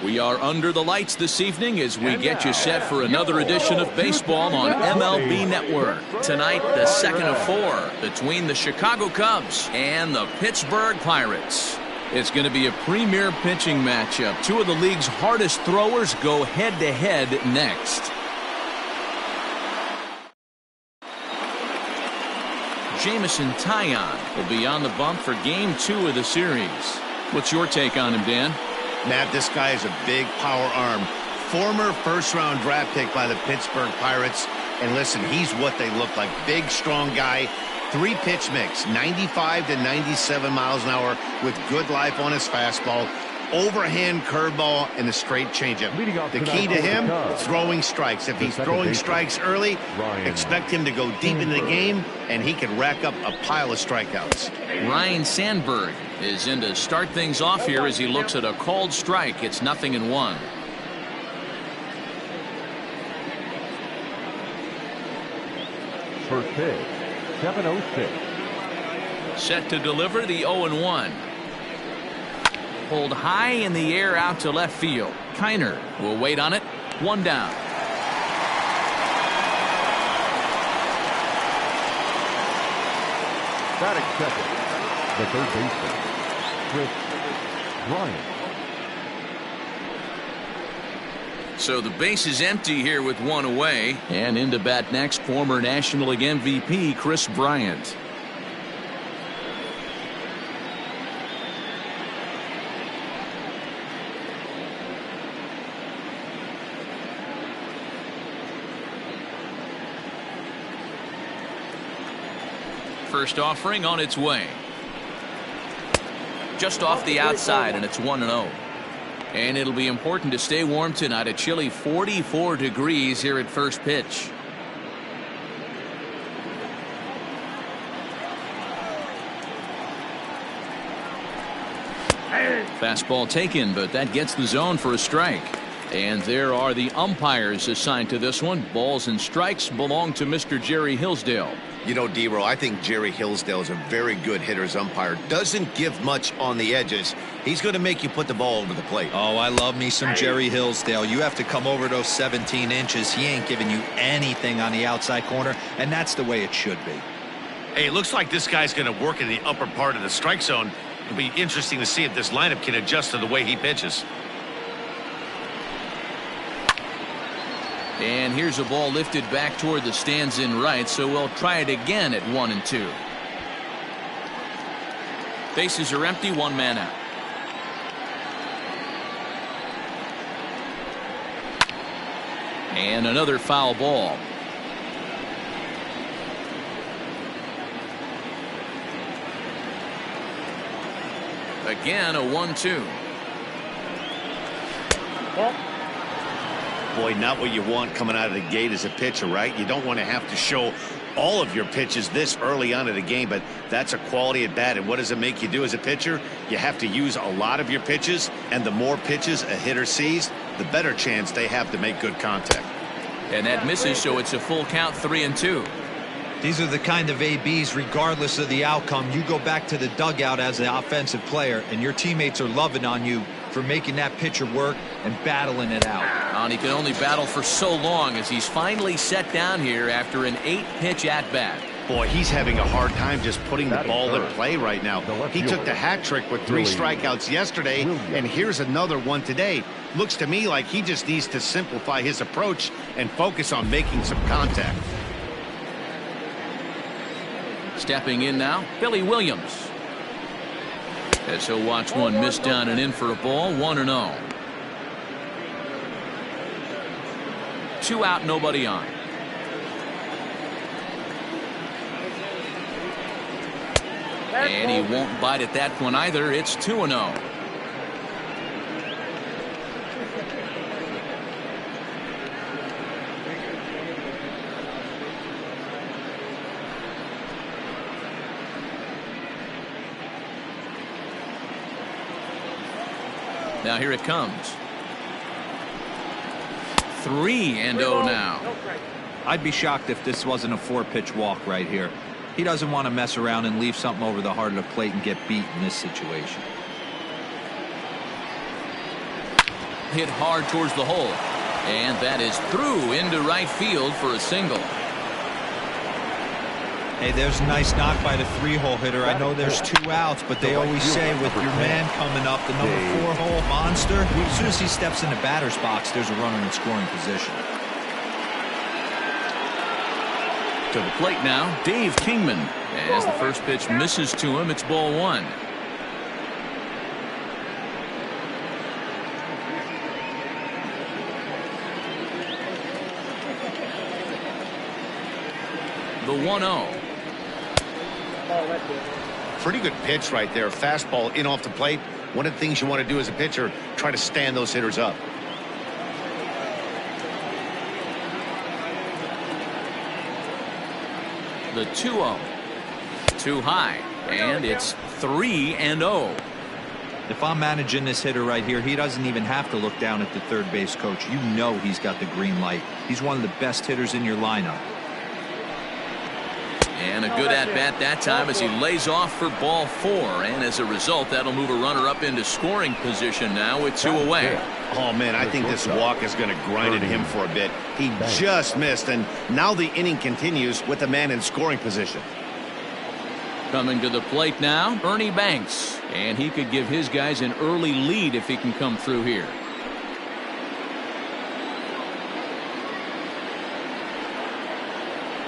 We are under the lights this evening as we get you set for another edition of baseball on MLB Network. Tonight, the second of four between the Chicago Cubs and the Pittsburgh Pirates. It's going to be a premier pitching matchup. Two of the league's hardest throwers go head-to-head next. Jamison Taillon will be on the bump for Game 2 of the series. What's your take on him, Dan? Matt, this guy is a big power arm. Former first-round draft pick by the Pittsburgh Pirates. And listen, he's what they look like. Big, strong guy. 3-pitch mix, 95 to 97 miles an hour with good life on his fastball. Overhand curveball and a straight changeup. The key to him, throwing strikes. If he's throwing strikes early, expect him to go deep into the game, and he can rack up a pile of strikeouts. Ryne Sandberg is in to start things off here as he looks at a called strike. It's 0-1. First pitch, 7-0-6. Set to deliver the 0-1. Pulled high in the air out to left field. Kiner will wait on it. One down. Batting second, the third baseman, Bryant. So the base is empty here with one away. And in to bat next, former National League MVP Kris Bryant. First offering on its way. Just off the outside, and it's 1-0. And it'll be important to stay warm tonight. A chilly 44 degrees here at first pitch. Fastball taken, but that gets the zone for a strike. And there are the umpires assigned to this one. Balls and strikes belong to Mr. Jerry Hillsdale. You know, D-Row, I think Jerry Hillsdale is a very good hitter's umpire. Doesn't give much on the edges. He's going to make you put the ball over the plate. Oh, I love me some Jerry Hillsdale. You have to come over those 17 inches. He ain't giving you anything on the outside corner, and that's the way it should be. Hey, it looks like this guy's going to work in the upper part of the strike zone. It'll be interesting to see if this lineup can adjust to the way he pitches. And here's a ball lifted back toward the stands in right, so we'll try it again at 1-2. Bases are empty, one man out. And another foul ball. Again, a 1-2. Boy, not what you want coming out of the gate as a pitcher, right? You don't want to have to show all of your pitches this early on in the game, but that's a quality at bat. And what does it make you do as a pitcher? You have to use a lot of your pitches, and the more pitches a hitter sees, the better chance they have to make good contact. And that misses, so it's a full count, 3-2. These are the kind of ABs, regardless of the outcome. You go back to the dugout as an offensive player, and your teammates are loving on you for making that pitcher work and battling it out. And he can only battle for so long as he's finally set down here after an 8-pitch at-bat. Boy, he's having a hard time just putting the ball in play right now. He took the hat trick with 3 strikeouts yesterday, and here's another one today. Looks to me like he just needs to simplify his approach and focus on making some contact. Stepping in now, Billy Williams. As he'll watch one miss down and in for a ball, 1-0. 2 out, nobody on. And he won't bite at that one either. It's 2-0. Now here it comes. 3-0 now. I'd be shocked if this wasn't a 4-pitch walk right here. He doesn't want to mess around and leave something over the heart of the plate and get beat in this situation. hit hard towards the hole. And that is through into right field for a single. Hey, there's a nice knock by the 3-hole hitter. I know there's 2 outs, but they always say with your man coming up, the number 4-hole monster, as soon as he steps in the batter's box, there's a runner in scoring position. To the plate now, Dave Kingman. As the first pitch misses to him, it's ball 1. The 1-0. Pretty good pitch right there. Fastball in off the plate. One of the things you want to do as a pitcher, try to stand those hitters up. The 2-0. Too high. And it's 3-0. If I'm managing this hitter right here, he doesn't even have to look down at the third base coach. You know he's got the green light. He's one of the best hitters in your lineup. And a good at-bat that time as he lays off for ball 4. And as a result, that'll move a runner up into scoring position now with 2 away. Oh, man, I think this walk is going to grind at him for a bit. He just missed, and now the inning continues with a man in scoring position. Coming to the plate now, Ernie Banks. And he could give his guys an early lead if he can come through here.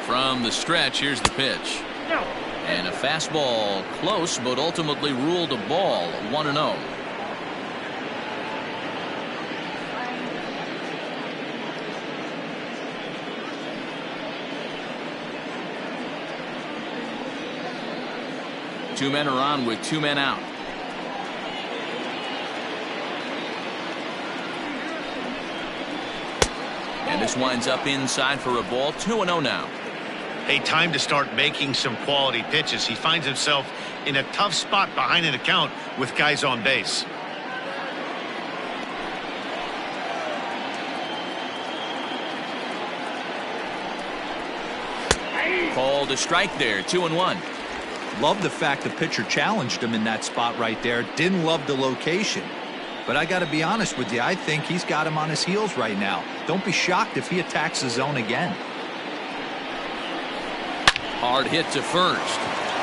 From the stretch, here's the pitch. And a fastball close, but ultimately ruled a ball. 1-0. Two men are on with 2 men out. And this winds up inside for a ball. 2-0 now. A time to start making some quality pitches. He finds himself in a tough spot behind an account with guys on base. Called a strike there. 2-1. Love the fact the pitcher challenged him in that spot right there. Didn't love the location. But I got to be honest with you, I think he's got him on his heels right now. Don't be shocked if he attacks the zone again. Hard hit to first.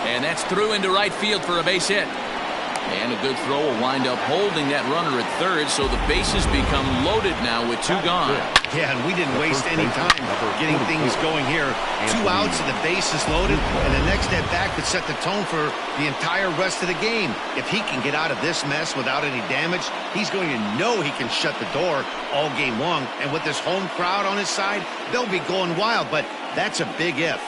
And that's through into right field for a base hit. And a good throw will wind up holding that runner at third, so the bases become loaded now with 2 gone. Yeah, and we didn't waste any time getting things going here. 2 outs and the bases loaded, and the next at bat could set the tone for the entire rest of the game. If he can get out of this mess without any damage, he's going to know he can shut the door all game long. And with this home crowd on his side, they'll be going wild, but that's a big if.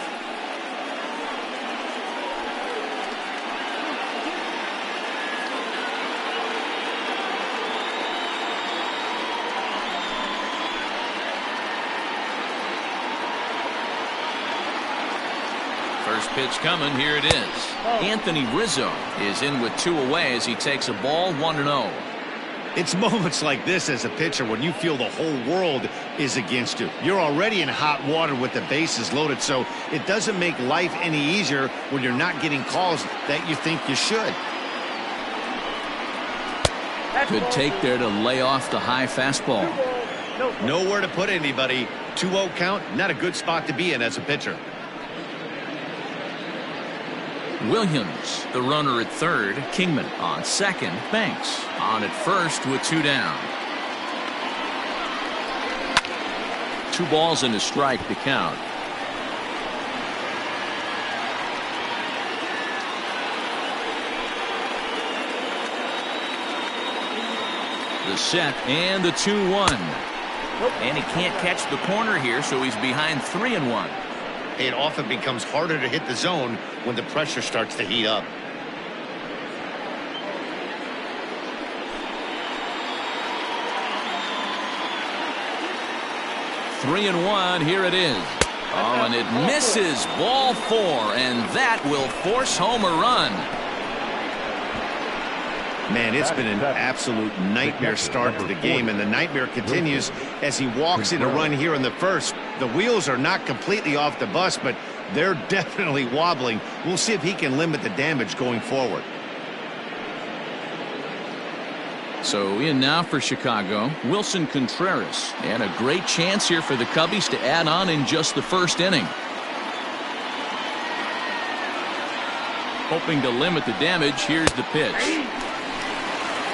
First pitch coming. Here it is. Anthony Rizzo is in with 2 away as he takes a ball. 1-0. It's moments like this as a pitcher when you feel the whole world is against you. You're already in hot water with the bases loaded, so it doesn't make life any easier when you're not getting calls that you think you should. Good take there to lay off the high fastball. Nowhere to put anybody. 2-0 count, not a good spot to be in as a pitcher. Williams, the runner at third. Kingman on second. Banks on at first with 2 down. 2 balls and a strike to count. The set and the 2-1. And he can't catch the corner here, so he's behind 3-1. It often becomes harder to hit the zone when the pressure starts to heat up. Three and 1. Here it is. Oh, and it misses. Ball 4, and that will force home a run. Man, it's been an absolute nightmare start to the game, and the nightmare continues as he walks in a run here in the first. The wheels are not completely off the bus, but they're definitely wobbling. We'll see if he can limit the damage going forward. So in now for Chicago, Wilson Contreras. And a great chance here for the Cubbies to add on in just the first inning. Hoping to limit the damage, here's the pitch.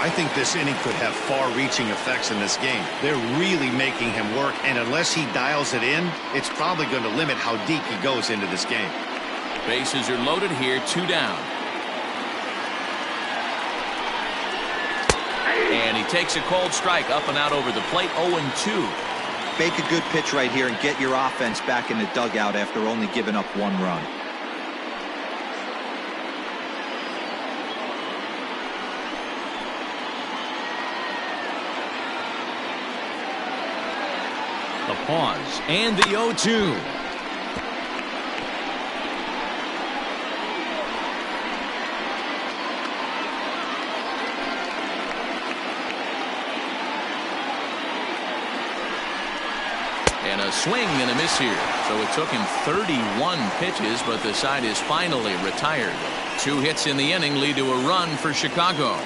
I think this inning could have far-reaching effects in this game. They're really making him work, and unless he dials it in, it's probably going to limit how deep he goes into this game. Bases are loaded here, 2 down. And he takes a cold strike up and out over the plate, 0-2. Make a good pitch right here and get your offense back in the dugout after only giving up 1 run. The pause and the 0-2. And a swing and a miss here. So it took him 31 pitches, but the side is finally retired. 2 hits in the inning lead to a run for Chicago.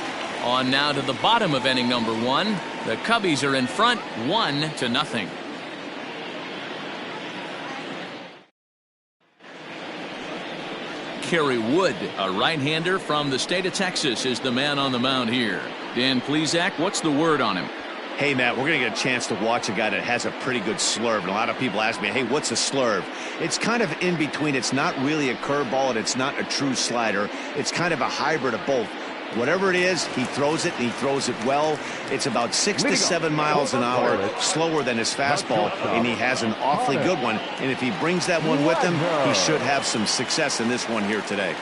On now to the bottom of inning number 1. The Cubbies are in front 1-0. Kerry Wood, a right-hander from the state of Texas, is the man on the mound here. Dan Plesac, what's the word on him? Hey, Matt, we're going to get a chance to watch a guy that has a pretty good slurve. And a lot of people ask me, hey, what's a slurve? It's kind of in between. It's not really a curveball, and it's not a true slider. It's kind of a hybrid of both. Whatever it is, he throws it, and he throws it well. It's about 6 to 7 miles an hour slower than his fastball, and he has an awfully good one. And if he brings that one with him, he should have some success in this one here today.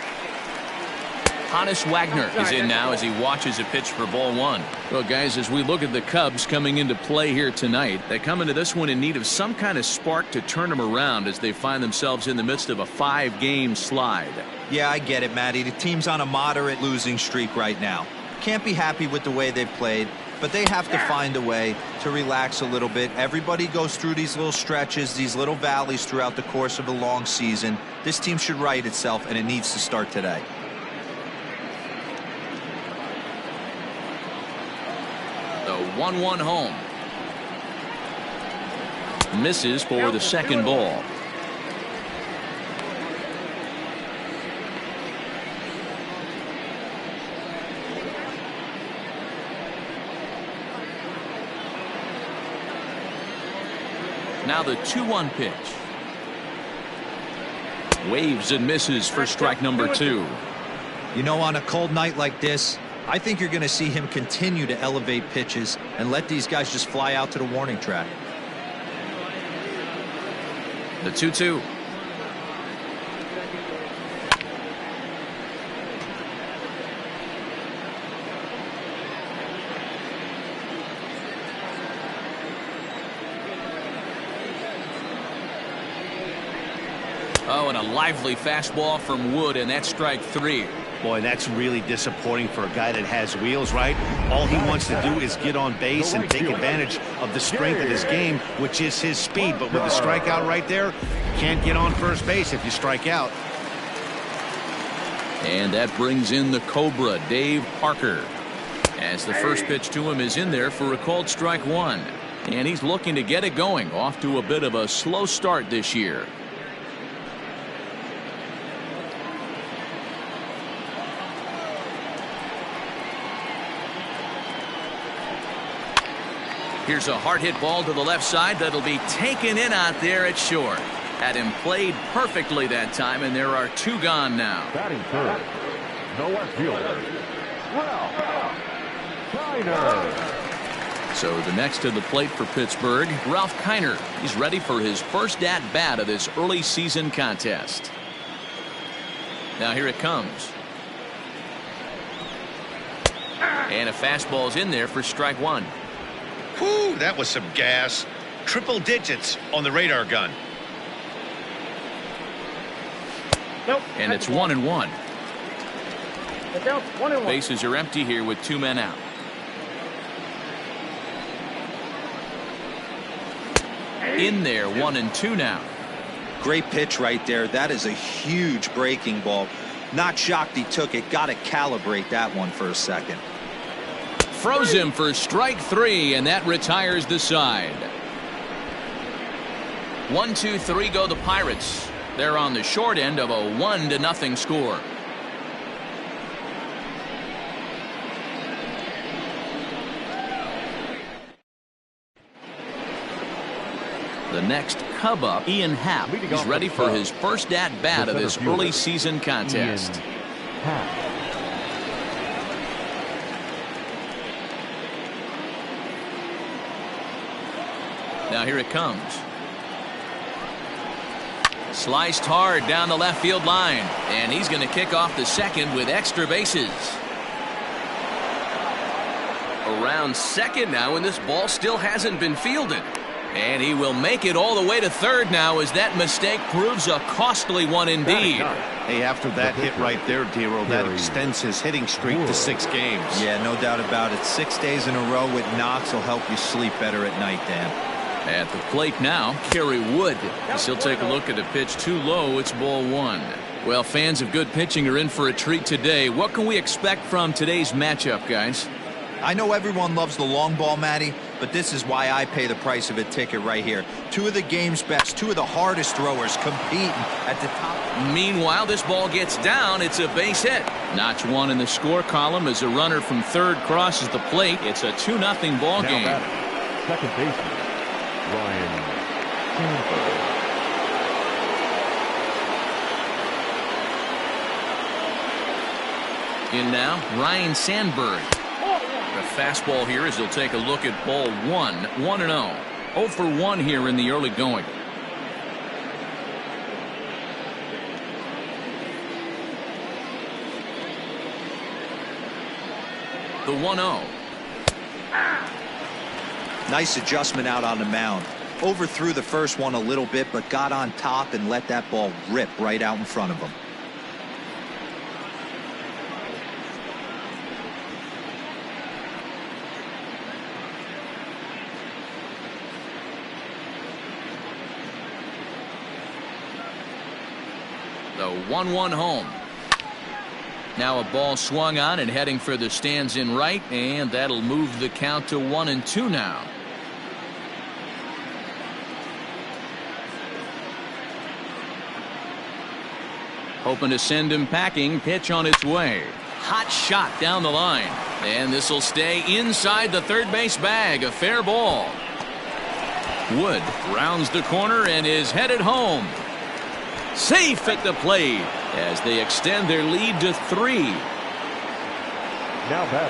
Hannes Wagner is in now as he watches a pitch for ball 1. Well, guys, as we look at the Cubs coming into play here tonight, they come into this one in need of some kind of spark to turn them around as they find themselves in the midst of a 5-game slide. Yeah, I get it, Matty. The team's on a moderate losing streak right now. Can't be happy with the way they've played, but they have to find a way to relax a little bit. Everybody goes through these little stretches, these little valleys throughout the course of a long season. This team should right itself, and it needs to start today. The 1-1 home. Misses for the second ball. Now the 2-1 pitch. Waves and misses for strike number 2. You know, on a cold night like this, I think you're going to see him continue to elevate pitches and let these guys just fly out to the warning track. The 2-2. Oh, and a lively fastball from Wood, and that's strike 3. Boy, that's really disappointing for a guy that has wheels, right? All he wants to do is get on base and take advantage of the strength of his game, which is his speed. But with the strikeout right there, you can't get on first base if you strike out. And that brings in the Cobra, Dave Parker. As the first pitch to him is in there for a called strike 1. And he's looking to get it going, off to a bit of a slow start this year. Here's a hard hit ball to the left side that'll be taken in out there at short. Had him played perfectly that time, and there are 2 gone now. Batting third, the left fielder, Ralph Kiner. So the next to the plate for Pittsburgh, Ralph Kiner. He's ready for his first at-bat of this early season contest. Now here it comes. And a fastball's in there for strike 1. Whew, that was some gas. Triple digits on the radar gun. Nope. And it's 1-1. Nope, 1-1. Bases are empty here with 2 men out. In there, 1-2 now. Great pitch right there. That is a huge breaking ball. Not shocked he took it. Got to calibrate that one for a second. Froze him for strike 3, and that retires the side. 1-2-3 go the Pirates. They're on the short end of a 1-0 score. The next Cub up, Ian Happ. He's ready for his first at-bat of this early season contest. Now here it comes. Sliced hard down the left field line, and he's going to kick off the second with extra bases. Around second now, and this ball still hasn't been fielded. And he will make it all the way to third now, as that mistake proves a costly one indeed. Hey, after that hit right there, Dero, that extends his hitting streak to 6 games. Yeah, no doubt about it. 6 days in a row with knocks will help you sleep better at night, Dan. At the plate now, Kerry Wood. As he'll take a look at a pitch too low. It's ball 1. Well, fans of good pitching are in for a treat today. What can we expect from today's matchup, guys? I know everyone loves the long ball, Matty, but this is why I pay the price of a ticket right here. 2 of the game's best, 2 of the hardest throwers competing at the top. Meanwhile, this ball gets down. It's a base hit. Notch 1 in the score column as a runner from third crosses the plate. It's a 2-0 ball game. Second baseman, Bryant. In now, Ryan Sandberg. The fastball here as he'll take a look at ball 1. 1-0. 0 for 1 here in the early going. The 1-0. Nice adjustment out on the mound. Overthrew the first one a little bit, but got on top and let that ball rip right out in front of him. The 1-1 home. Now a ball swung on and heading for the stands in right, and that'll move the count to 1-2 now. Hoping to send him packing. Pitch on its way. Hot shot down the line, and this will stay inside the third base bag. A fair ball. Wood rounds the corner and is headed home. Safe at the plate as they extend their lead to 3.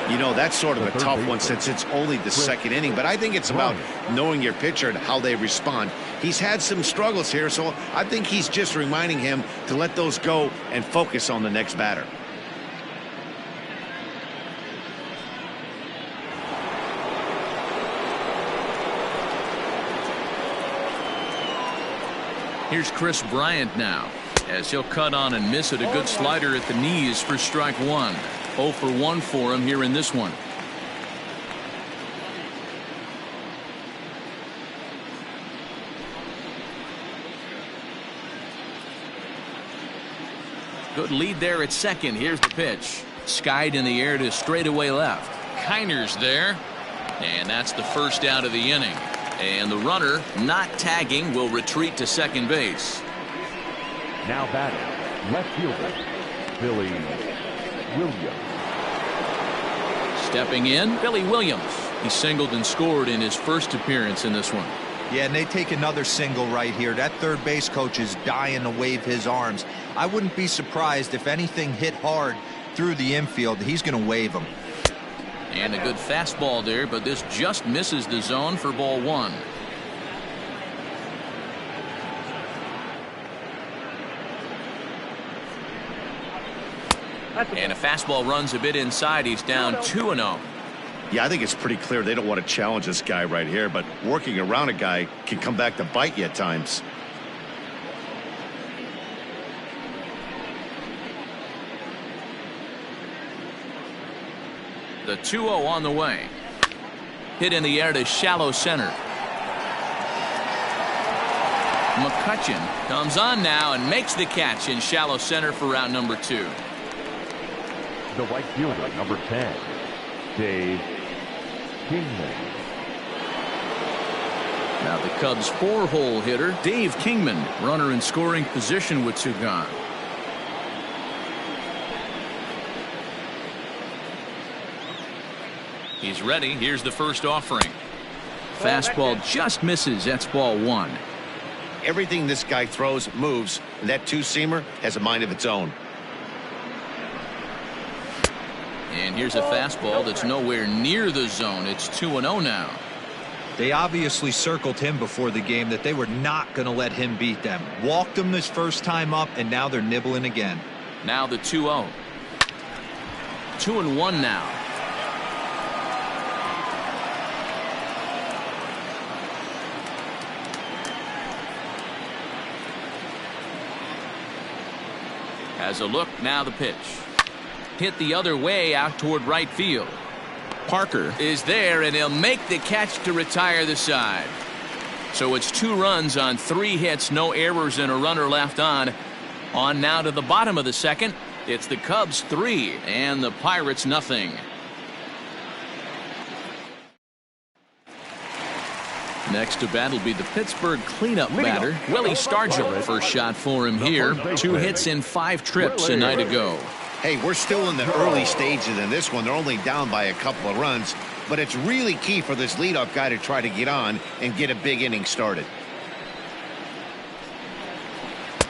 You know, that's sort of a tough one since it's only the second inning, but I think it's about knowing your pitcher and how they respond. He's had some struggles here, so I think he's just reminding him to let those go and focus on the next batter. Here's Chris Bryant now, as he'll cut on and miss it. A good slider at the knees for strike 1. 0 for 1 for him here in this one. Good lead there at second. Here's the pitch. Skied in the air to straightaway left. Kiner's there, and that's the first out of the inning. And the runner, not tagging, will retreat to second base. Now batting, left fielder, Billy Williams. Stepping in, Billy Williams. He singled and scored in his first appearance in this one. Yeah, and they take another single right here. That third base coach is dying to wave his arms. I wouldn't be surprised if anything hit hard through the infield. He's going to wave them. And a good fastball there, but this just misses the zone for ball 1. And a fastball runs a bit inside. He's down 2-0. Yeah, I think it's pretty clear they don't want to challenge this guy right here, but working around a guy can come back to bite you at times. The 2-0 on the way. Hit in the air to shallow center. Mccutchen comes on now and makes the catch in shallow center for round number 2. The right fielder, number 10, Dave Kingman. Now the Cubs' 4-hole hitter, Dave Kingman, runner in scoring position with two gone. He's ready. Here's the first offering. Fastball just misses. That's ball one. Everything this guy throws moves, and that two-seamer has a mind of its own. And here's a fastball that's nowhere near the zone. It's 2-0 now. They obviously circled him before the game that they were not going to let him beat them. Walked him this first time up, and now they're nibbling again. Now the 2-0. 2-1 now. Has a look, now the pitch. Hit the other way out toward right field. Parker is there, and he'll make the catch to retire the side. So it's 2 runs on 3 hits, no errors, and a runner left on. On now to the bottom of the second. It's the Cubs 3 and the Pirates nothing. Next to bat will be the Pittsburgh cleanup batter, Willie Stargell. First shot for him here. 2 hits in 5 trips a night ago. Hey, we're still in the early stages in this one. They're only down by a couple of runs, but it's really key for this leadoff guy to try to get on and get a big inning started.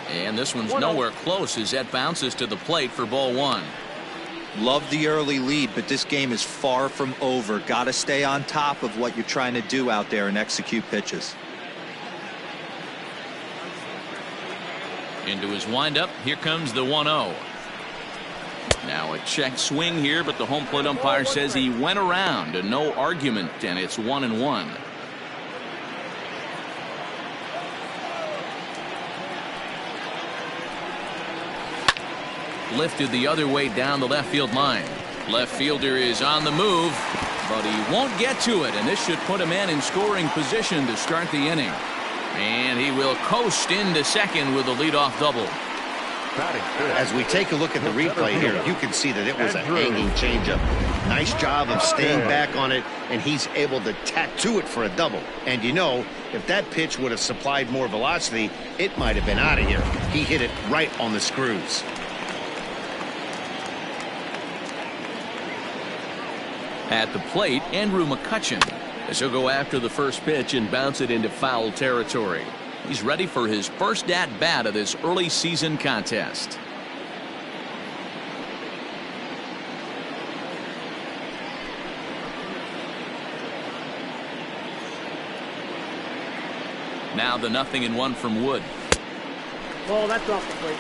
And this one's nowhere close as that bounces to the plate for ball one. Love the early lead, but this game is far from over. Got to stay on top of what you're trying to do out there and execute pitches. Into his windup. Here comes the 1-0. Now a check swing here, but the home plate umpire says he went around, and no argument, and it's 1-1. Lifted the other way down the left field line. Left fielder is on the move, but he won't get to it, and this should put a man in scoring position to start the inning. And he will coast into second with a leadoff double. As we take a look at the replay here, you can see that it was a hanging changeup. Nice job of staying back on it, and he's able to tattoo it for a double. And you know, if that pitch would have supplied more velocity, it might have been out of here. He hit it right on the screws. At the plate, Andrew Mccutchen, as he'll go after the first pitch and bounce it into foul territory. He's ready for his first at-bat of this early season contest. Now the 0-1 from Wood. Ball, that's off the plate.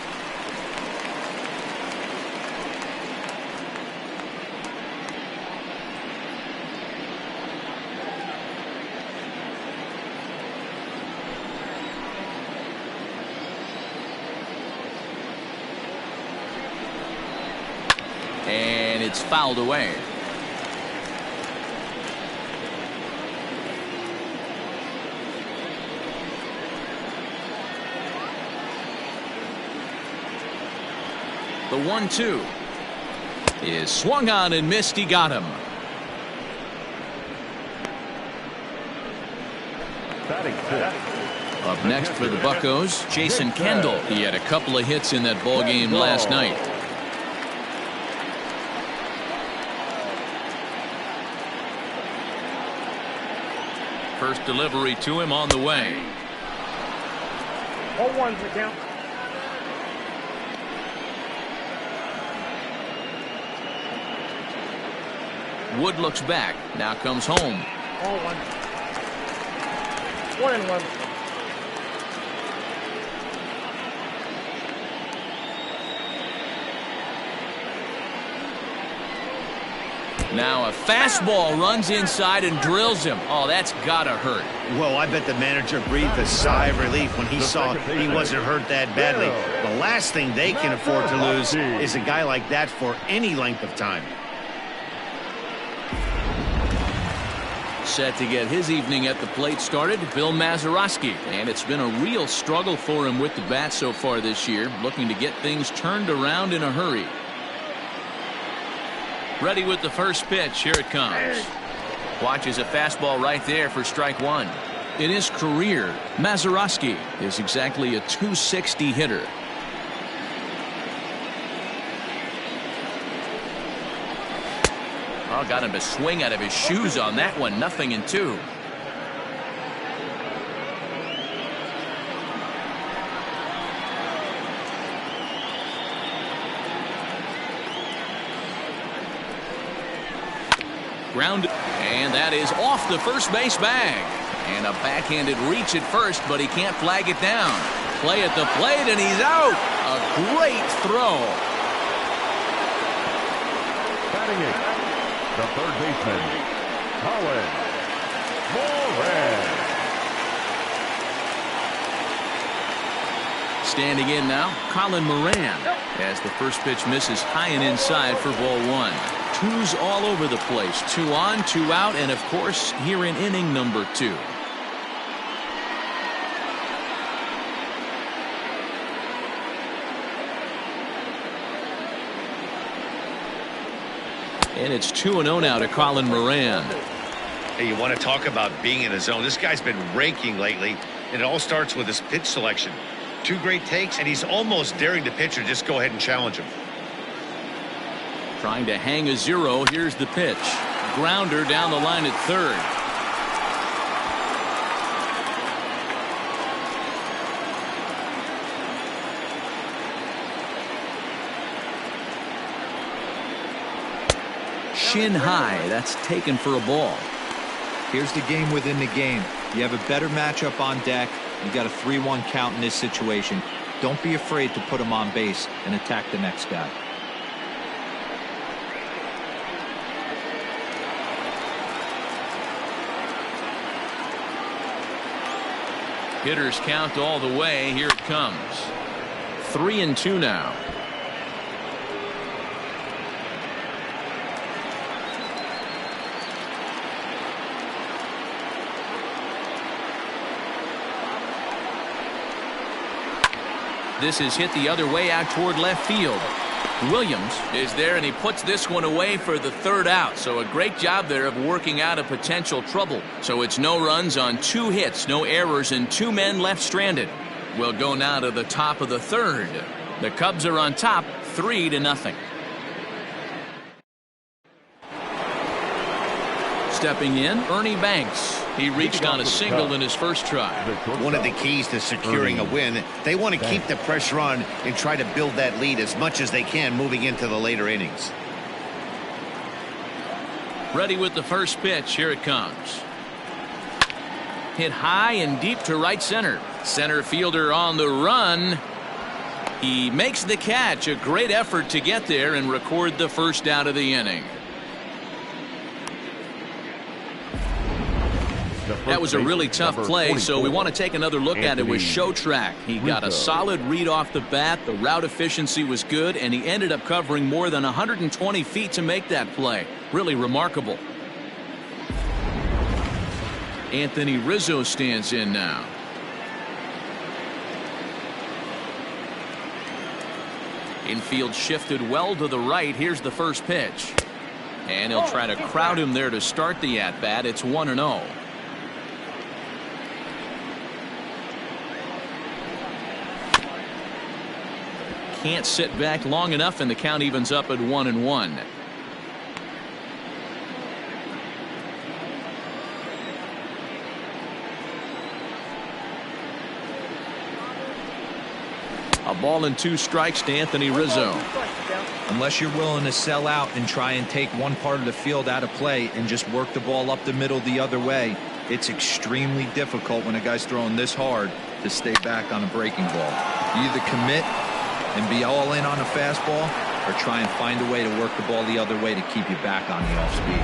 And it's fouled away. The 1-2 is swung on and missed. He got him. Up next for the Buccos, Jason Kendall. He had a couple of hits in that ball game last night. First delivery to him on the way. 0-1's the count. Wood looks back. Now comes home. 0-1. 1-1. Now a fastball runs inside and drills him. Oh, that's gotta hurt. Well, I bet the manager breathed a sigh of relief when he saw he wasn't hurt that badly. The last thing they can afford to lose is a guy like that for any length of time. Set to get his evening at the plate started, Bill Mazeroski. And it's been a real struggle for him with the bat so far this year, looking to get things turned around in a hurry. Ready with the first pitch. Here it comes. Watches a fastball right there for strike one. In his career, Mazeroski is exactly a .260 hitter. Oh, got him to swing out of his shoes on that one. 0-2. Ground, and that is off the first base bag. And a backhanded reach at first, but he can't flag it down. Play at the plate, and he's out. A great throw. Batting it, the third baseman, Colin Moran. Standing in now, Colin Moran, as the first pitch misses high and inside for ball one. Twos all over the place. 2 on, 2 out, and of course, here in inning number 2. And it's 2-0 now to Colin Moran. Hey, you want to talk about being in a zone? This guy's been raking lately, and it all starts with his pitch selection. 2 great takes, and he's almost daring the pitcher just go ahead and challenge him. Trying to hang a 0. Here's the pitch. Grounder down the line at third. Shin high. That's taken for a ball. Here's the game within the game. You have a better matchup on deck. You got a 3-1 count in this situation. Don't be afraid to put him on base and attack the next guy. Hitters count all the way. Here it comes. 3-2 now. This is hit the other way out toward left field. Williams is there, and he puts this one away for the third out. So a great job there of working out a potential trouble. So it's no runs on 2 hits, no errors, and 2 men left stranded. We'll go now to the top of the third. The Cubs are on top, 3-0. Stepping in, Ernie Banks. He reached on a single in his first try. One of the keys to securing a win, they want to keep the pressure on and try to build that lead as much as they can moving into the later innings. Ready with the first pitch. Here it comes. Hit high and deep to right center. Center fielder on the run. He makes the catch. A great effort to get there and record the first out of the inning. That was a really tough play, so we want to take another look at it with Show Track. He got a solid read off the bat. The route efficiency was good, and he ended up covering more than 120 feet to make that play. Really remarkable. Anthony Rizzo stands in now. Infield shifted well to the right. Here's the first pitch. And he'll try to crowd him there to start the at-bat. It's 1-0. Can't sit back long enough, and the count evens up at 1-1. A ball and 2 strikes to Anthony Rizzo. Unless you're willing to sell out and try and take one part of the field out of play and just work the ball up the middle the other way, it's extremely difficult when a guy's throwing this hard to stay back on a breaking ball. You either commit and be all in on a fastball, or try and find a way to work the ball the other way to keep you back on the off speed.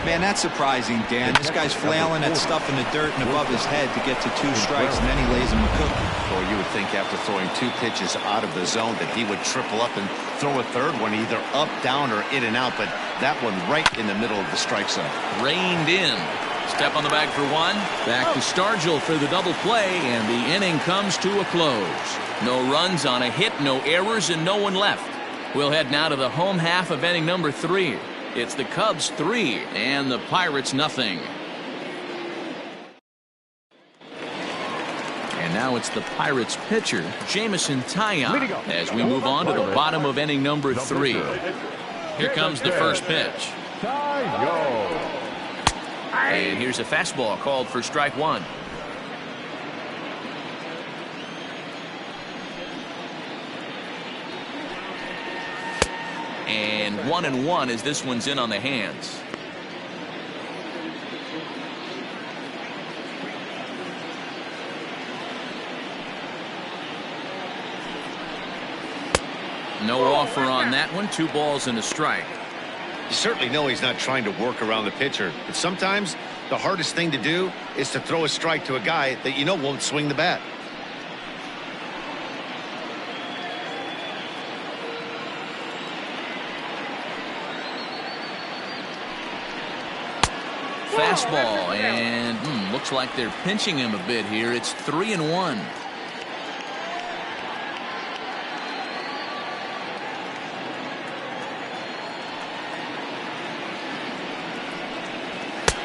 Man, that's surprising, Dan. This guy's flailing at stuff in the dirt and above his head to get to 2 strikes, and then he lays a Mccutchen. Or you would think after throwing 2 pitches out of the zone that he would triple up and throw a third one either up, down, or in and out, but that one right in the middle of the strike zone. Reined in. Step on the bag for 1. Back to Stargell for the double play, and the inning comes to a close. No runs on a hit, no errors, and no one left. We'll head now to the home half of inning number 3. It's the Cubs 3 and the Pirates nothing. And now it's the Pirates pitcher, Jameson Taillon, as we move on to the bottom of inning number 3. Here comes the first pitch. And here's a fastball called for strike 1. And 1-1 as this one's in on the hands. No offer on that one. 2 balls and a strike. You certainly know he's not trying to work around the pitcher, but sometimes the hardest thing to do is to throw a strike to a guy that you know won't swing the bat. Fastball, and looks like they're pinching him a bit here. It's 3-1.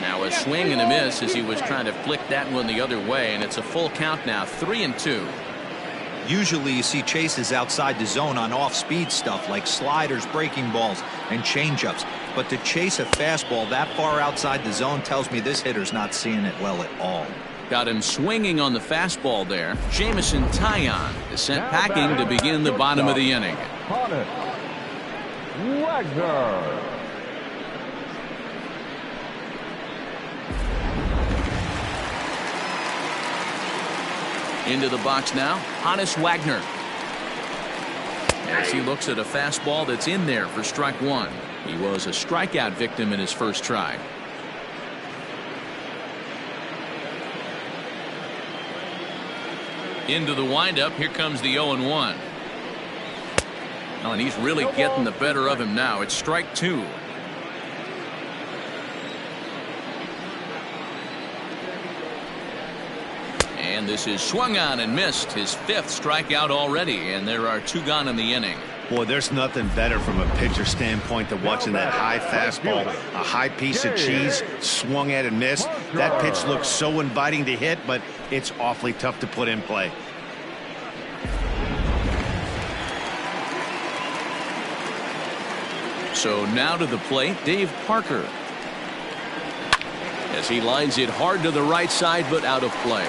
Now a swing and a miss as he was trying to flick that one the other way, and it's a full count now, 3-2. Usually you see chases outside the zone on off-speed stuff like sliders, breaking balls, and changeups. But to chase a fastball that far outside the zone tells me this hitter's not seeing it well at all. Got him swinging on the fastball there. Jameson Taillon is sent packing to begin the bottom of the inning. Wagner. Into the box now, Honus Wagner. As he looks at a fastball that's in there for strike 1. He was a strikeout victim in his first try. Into the windup, here comes the 0-1. Oh, and he's really getting the better of him now. It's strike 2. And this is swung on and missed, his 5th strikeout already, and there are 2 gone in the inning. Boy, there's nothing better from a pitcher standpoint than watching that high fastball, a high piece of cheese, swung at and missed. That pitch looks so inviting to hit, but it's awfully tough to put in play. So now to the plate, Dave Parker. As he lines it hard to the right side, but out of play.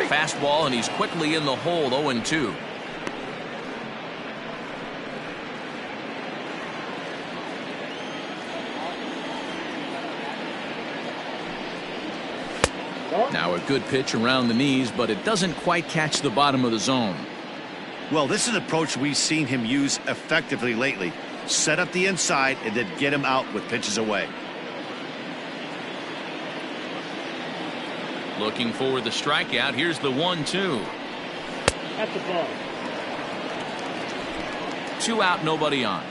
Fastball, and he's quickly in the hole, 0-2. Now a good pitch around the knees, but it doesn't quite catch the bottom of the zone. Well, this is an approach we've seen him use effectively lately. Set up the inside and then get him out with pitches away. Looking for the strikeout. Here's the 1-2. That's the ball. 2 out, nobody on.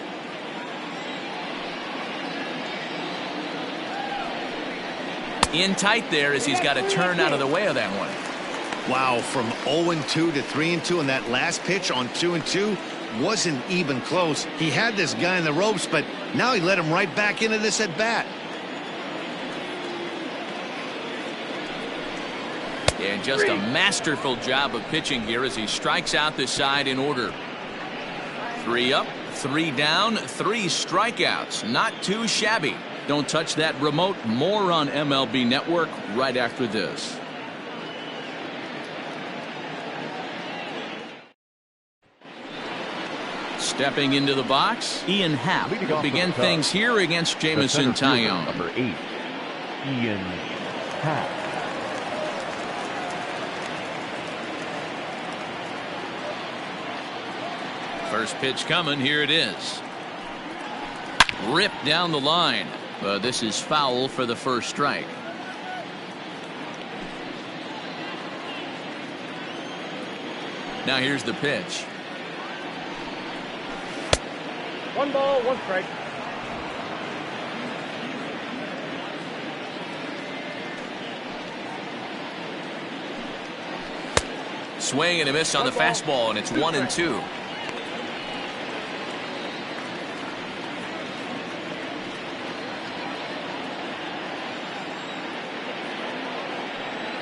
In tight there as he's got to turn out of the way of that one. Wow, from 0-2 to 3-2, and that last pitch on 2-2 wasn't even close. He had this guy in the ropes, but now he let him right back into this at bat. And just a masterful job of pitching here as he strikes out the side in order. 3 up, 3 down, 3 strikeouts. Not too shabby. Don't touch that remote. More on MLB Network right after this. Stepping into the box, Ian Happ will begin things here against Jameson Taillon. Number 8, Ian Happ. First pitch coming. Here it is. Ripped down the line. But this is foul for the first strike. Now here's the pitch. 1 ball, 1 strike. swing and a miss on the fastball, and it's 1-2.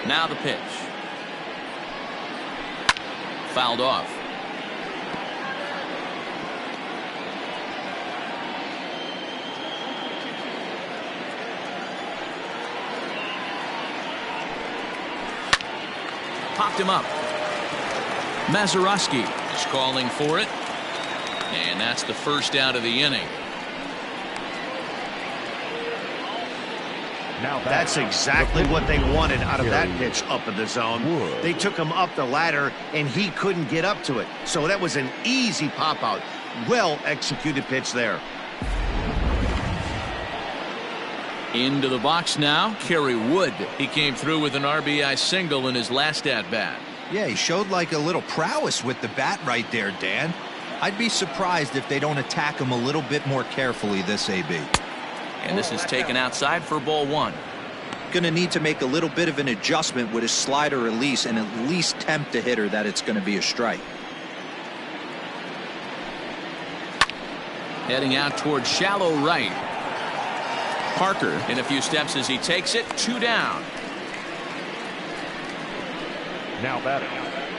Now the pitch. Fouled off. Popped him up. Mazeroski is calling for it. And that's the first out of the inning. That's exactly what they wanted out of that pitch up in the zone. They took him up the ladder, and he couldn't get up to it. So that was an easy pop-out. Well-executed pitch there. Into the box now, Kerry Wood. He came through with an RBI single in his last at-bat. Yeah, he showed like a little prowess with the bat right there, Dan. I'd be surprised if they don't attack him a little bit more carefully this AB. And this is taken outside for ball one. Going to need to make a little bit of an adjustment with his slider release and at least tempt the hitter that it's going to be a strike. Heading out towards shallow right. Parker in a few steps as he takes it. 2 down. Now batting,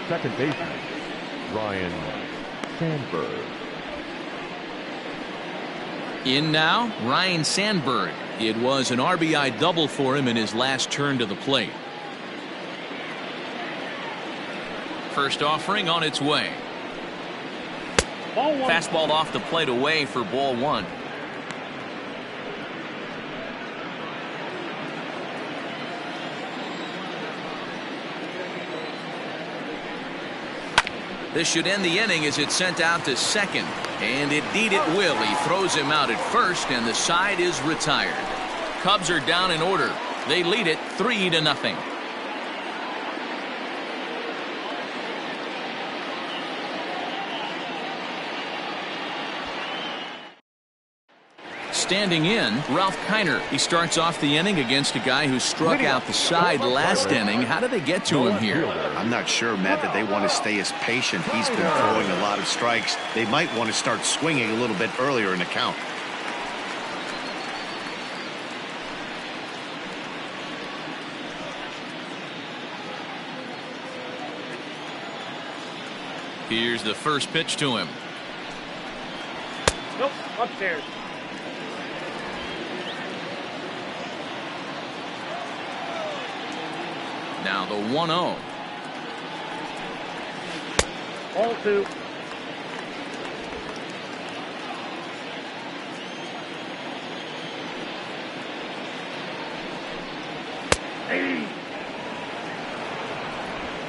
second baseman, Ryan Sandberg. In now, Ryan Sandberg. It was an RBI double for him in his last turn to the plate. First offering on its way. Ball one. Fastball off the plate away for ball one. This should end the inning as it's sent out to second. And indeed it will. He throws him out at first, and the side is retired. Cubs are down in order. They lead it 3-0. Standing in, Ralph Kiner. He starts off the inning against a guy who struck out the side last inning. How did they get to him here? I'm not sure, Matt, that they want to stay as patient. He's been throwing a lot of strikes. They might want to start swinging a little bit earlier in the count. Here's the first pitch to him. Nope, upstairs. Now the 1-0. Ball two. Hey.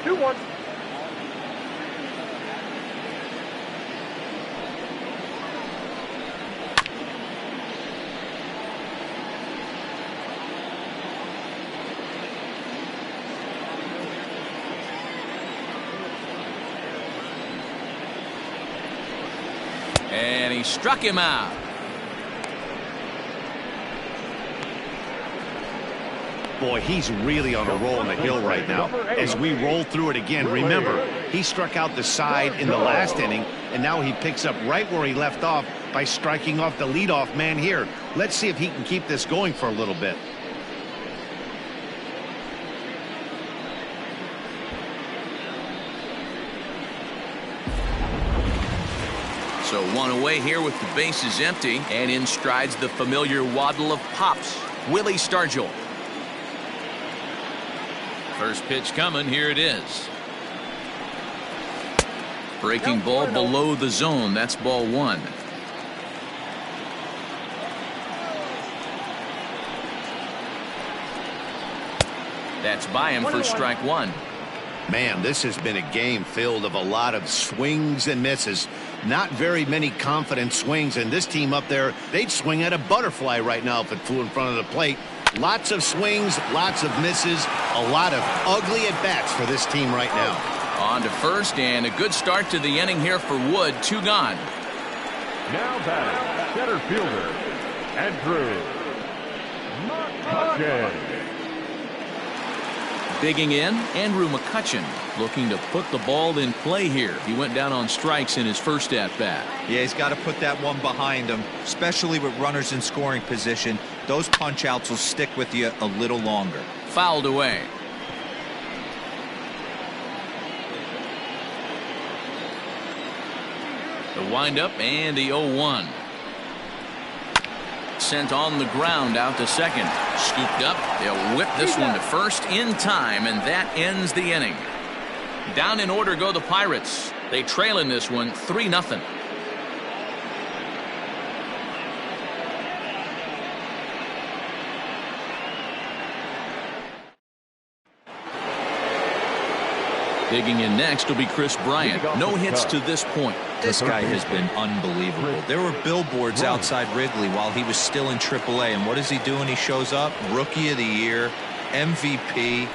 2-1. And he struck him out. Boy, he's really on a roll on the hill right now. As we roll through it again, remember, he struck out the side in the last inning, and now he picks up right where he left off by striking off the leadoff man here. Let's see if he can keep this going for a little bit. So one away here with the bases empty, and in strides the familiar waddle of pops, Willie Stargell. First pitch coming, here it is. Breaking ball below the zone, that's ball one. That's by him for strike one. Man, this has been a game filled of a lot of swings and misses. Not very many confident swings, and this team up there, they'd swing at a butterfly right now if it flew in front of the plate. Lots of swings, lots of misses, a lot of ugly at-bats for this team right now. On to first, and a good start to the inning here for Wood. 2 gone. Now batting, center fielder, Andrew Mccutchen. Digging in, Andrew McCutchen looking to put the ball in play here. He went down on strikes in his first at-bat. Yeah, he's got to put that one behind him, especially with runners in scoring position. Those punch-outs will stick with you a little longer. Fouled away. The windup and the 0-1. Sent on the ground out to second. Scooped up. They'll whip this one to first in time, and that ends the inning. Down in order go the Pirates. They trail in this one 3-0. Digging in next will be Chris Bryant. No hits to this point. This guy has been unbelievable. There were billboards outside Wrigley while he was still in AAA, and what does he do when he shows up? Rookie of the Year, MVP.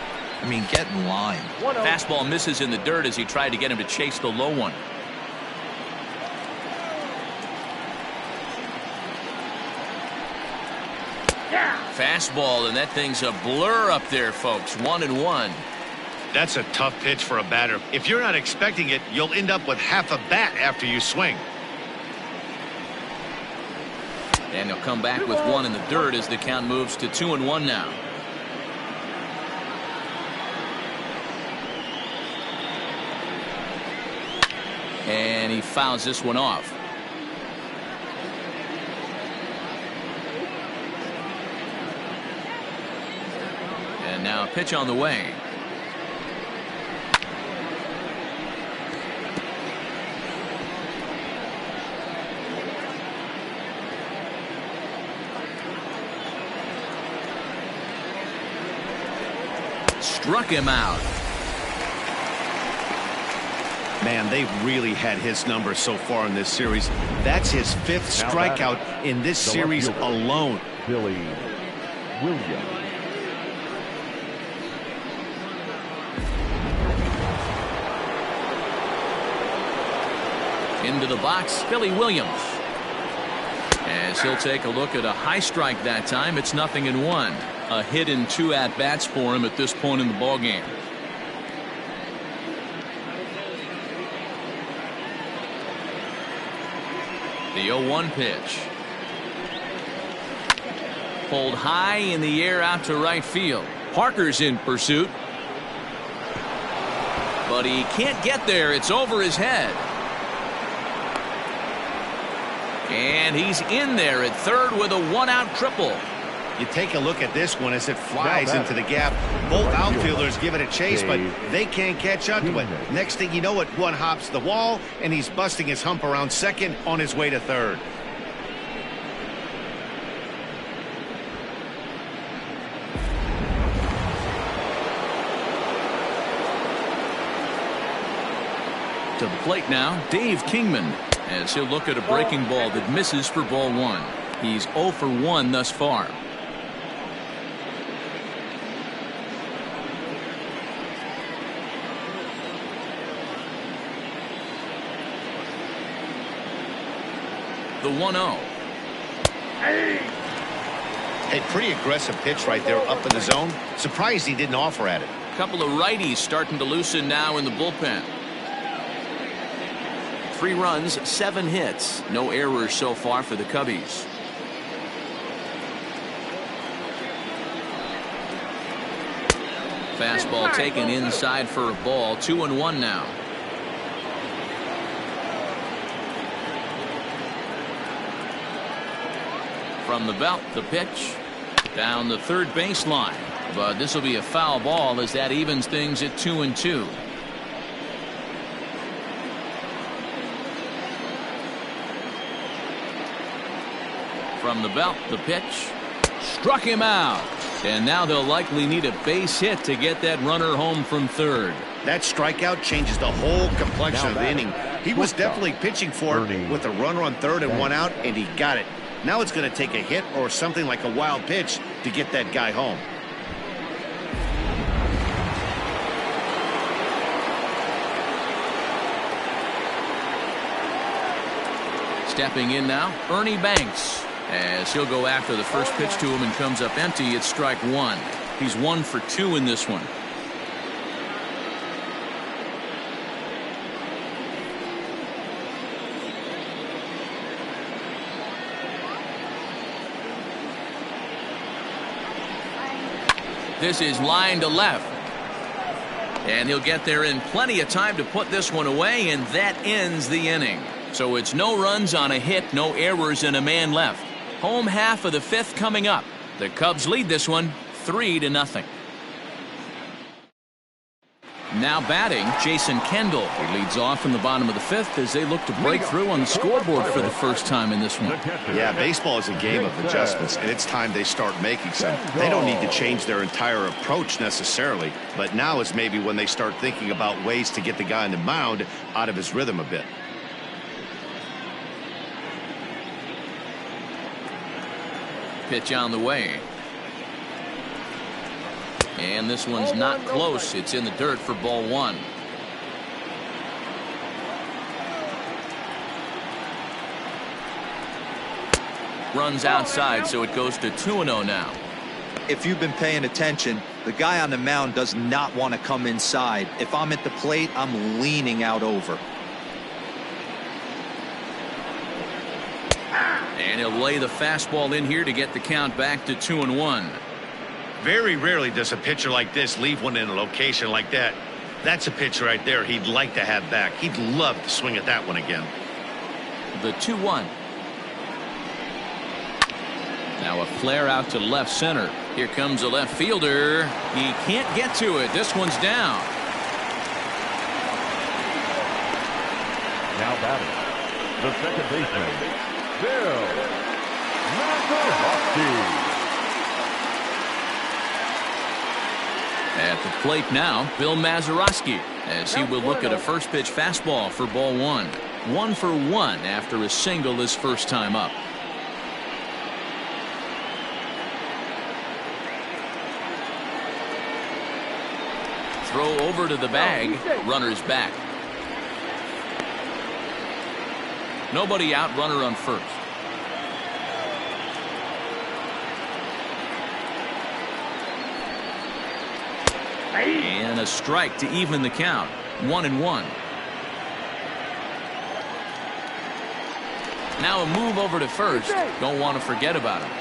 I mean, get in line. Fastball misses in the dirt as he tried to get him to chase the low one. Fastball, and that thing's a blur up there, folks. 1-1. That's a tough pitch for a batter. If you're not expecting it, you'll end up with half a bat after you swing. And he'll come back with one in the dirt as the count moves to 2-1 now. And he fouls this one off. And now a pitch on the way. Struck him out. Man, they've really had his number so far in this series. That's his 5th strikeout in this series alone. Willie Williams. Into the box, Billy Williams. As he'll take a look at a high strike that time. It's 0-1. A hit in 2 at-bats for him at this point in the ballgame. The 0-1 pitch. Pulled high in the air out to right field. Parker's in pursuit. But he can't get there. It's over his head. And he's in there at third with a 1-out triple. You take a look at this one as it flies into the gap. Both outfielders give it a chase, but they can't catch up to it. Next thing you know it, one hops the wall, and he's busting his hump around second on his way to third. To the plate now, Dave Kingman, as he'll look at a breaking ball that misses for ball 1. He's 0 for 1 thus far. The 1-0. A pretty aggressive pitch right there up in the zone. Surprised he didn't offer at it. A couple of righties starting to loosen now in the bullpen. 3 runs, 7 hits. No errors so far for the Cubbies. Fastball taken inside for a ball. 2-1 now. From the belt, the pitch down the third baseline, but this will be a foul ball as that evens things at 2-2. From the belt, the pitch struck him out, and now they'll likely need a base hit to get that runner home from third. That strikeout changes the whole complexion of the inning. He was definitely pitching for it with a runner on third and 1 out, and he got it. Now it's going to take a hit or something like a wild pitch to get that guy home. Stepping in now, Ernie Banks, as he'll go after the first pitch to him and comes up empty. It's strike 1. He's 1 for 2 in this one. This is line to left. And he'll get there in plenty of time to put this one away, and that ends the inning. So it's no runs on a hit, no errors, and a man left. Home half of the fifth coming up. The Cubs lead this one 3-0. Now batting, Jason Kendall. He leads off in the bottom of the fifth as they look to break through on the scoreboard for the first time in this one. Yeah, baseball is a game of adjustments, and it's time they start making some. They don't need to change their entire approach necessarily, but now is maybe when they start thinking about ways to get the guy on the mound out of his rhythm a bit. Pitch on the way. And this one's not close. It's in the dirt for ball one. Runs outside, so it goes to 2-0 now. If you've been paying attention, the guy on the mound does not want to come inside. If I'm at the plate, I'm leaning out over. And he'll lay the fastball in here to get the count back to 2-1. Very rarely does a pitcher like this leave one in a location like that. That's a pitch right there he'd like to have back. He'd love to swing at that one again. The 2-1. Now a flare out to left center. Here comes the left fielder. He can't get to it. This one's down. Now batting, the second baseman, Bill Mazeroski. At the plate now, Bill Mazeroski, as he will look at a first pitch fastball for ball one. 1 for 1 after a single his first time up. Throw over to the bag. Runner's back. Nobody out, runner on first. And a strike to even the count. 1-1. Now a move over to first. Don't want to forget about him.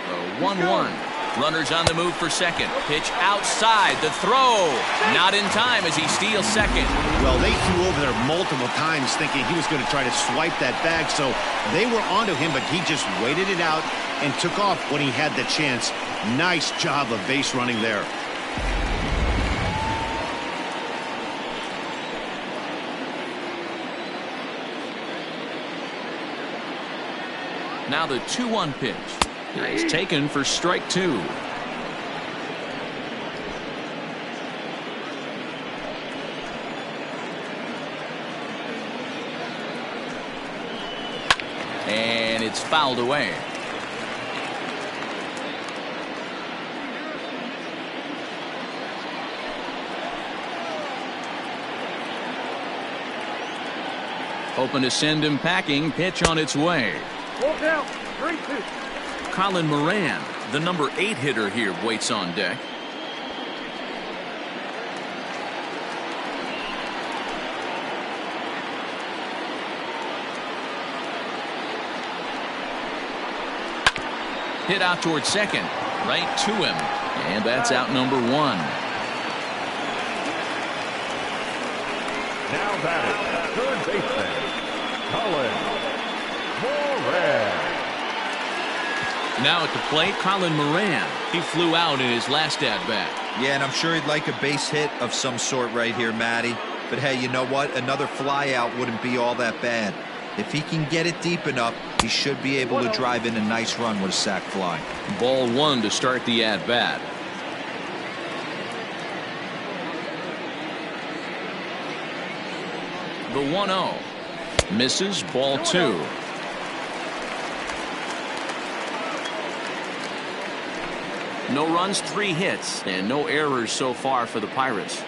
The 1-1. Runners on the move for second. Pitch outside. The throw. Not in time as he steals second. Well, they threw over there multiple times thinking he was going to try to swipe that bag, so they were onto him, but he just waited it out and took off when he had the chance. Nice job of base running there. Now the 2-1 pitch. It's taken for strike 2. And it's fouled away. Hoping to send him packing. Pitch on its way. Walk out. 3-2. Colin Moran, the number 8 hitter here, waits on deck. Hit out towards second, right to him, and that's out number 1. Now batting, third baseman, Colin Moran. Now at the plate, Colin Moran. He flew out in his last at-bat. Yeah, and I'm sure he'd like a base hit of some sort right here, Matty. But hey, you know what? Another fly out wouldn't be all that bad. If he can get it deep enough, he should be able to drive in a nice run with a sac fly. Ball 1 to start the at-bat. The 1-0. Misses, ball 2. No runs, 3 hits, and no errors so far for the Pirates.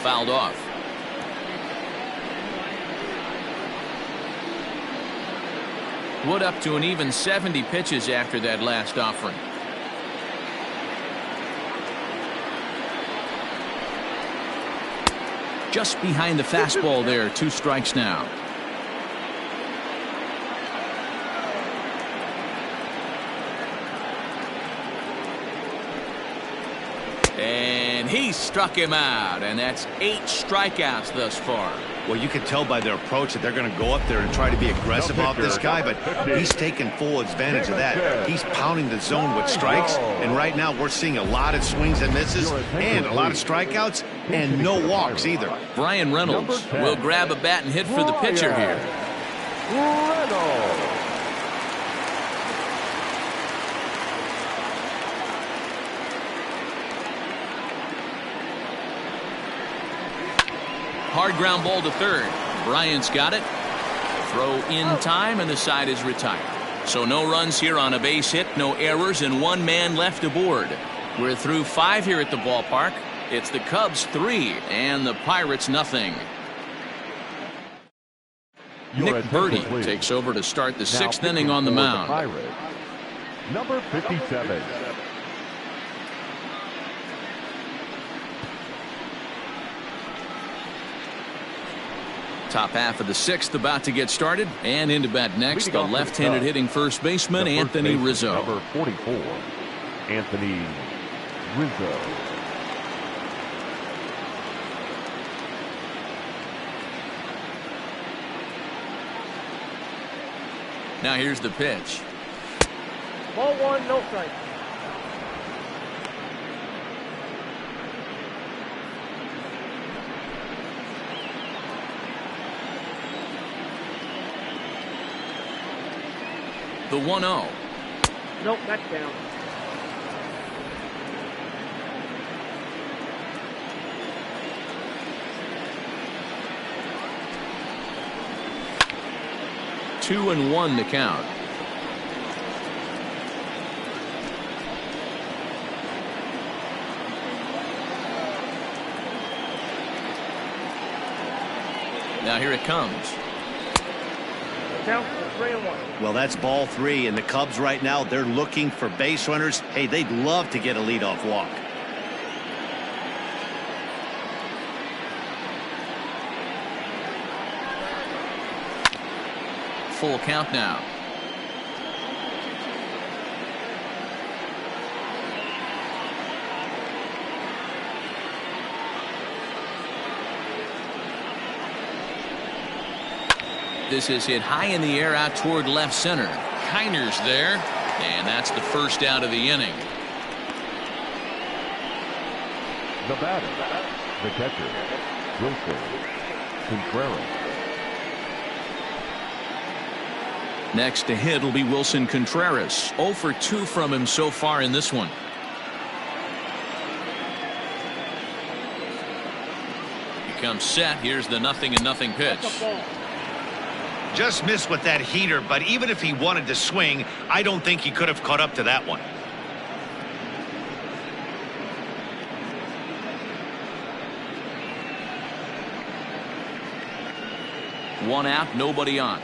Fouled off. Wood up to an even 70 pitches after that last offering. Just behind the fastball there. 2 strikes now. And he struck him out, and that's 8 strikeouts thus far. Well, you can tell by their approach that they're going to go up there and try to be aggressive off this guy, but he's taking full advantage of that. He's pounding the zone with strikes, and right now we're seeing a lot of swings and misses and a lot of strikeouts and no walks either. Brian Reynolds will grab a bat and hit for the pitcher here. Hard ground ball to third. Bryant's got it. Throw in time, and the side is retired. So no runs here on a base hit, no errors, and 1 man left aboard. We're through 5 here at the ballpark. It's the Cubs 3 and the Pirates nothing. Nick Birdie takes over to start the 6th inning on the mound. Number 57. Top half of the 6th about to get started, and into bat next, the left-handed hitting first baseman, Anthony Rizzo. Number 44, Anthony Rizzo. Now here's the pitch. Ball 1, no strike. The 1-0. Nope, that's down. Two and 1 to count. Now here it comes. Count 3-1. Well, that's ball 3, and the Cubs right now, they're looking for base runners. Hey, they'd love to get a leadoff walk. Full count now. This is hit high in the air out toward left center. Kiner's there, and that's the first out of the inning. The batter, the catcher, Wilson Contreras. Next to hit will be Wilson Contreras. 0 for 2 from him so far in this one. He comes set. Here's the 0-0 pitch. Just missed with that heater, but even if he wanted to swing, I don't think he could have caught up to that one. One out, nobody on.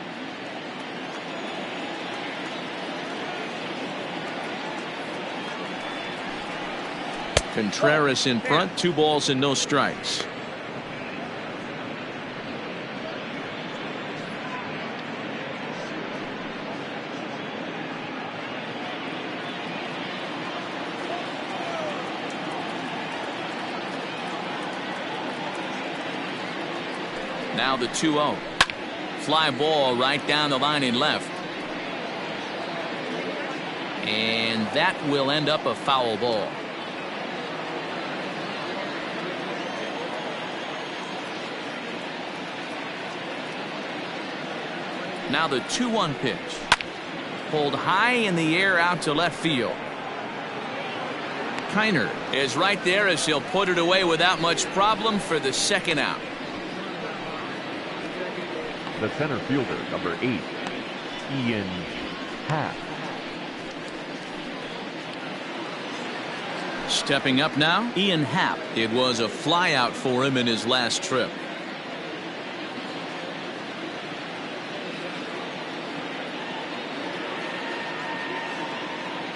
Contreras in front, 2 balls and no strikes. Now the 2-0. Fly ball right down the line in left. And that will end up a foul ball. Now the 2-1 pitch. Pulled high in the air out to left field. Kiner is right there as he'll put it away without much problem for the 2nd out. The center fielder, number 8, Ian Happ. Stepping up now, Ian Happ. It was a flyout for him in his last trip.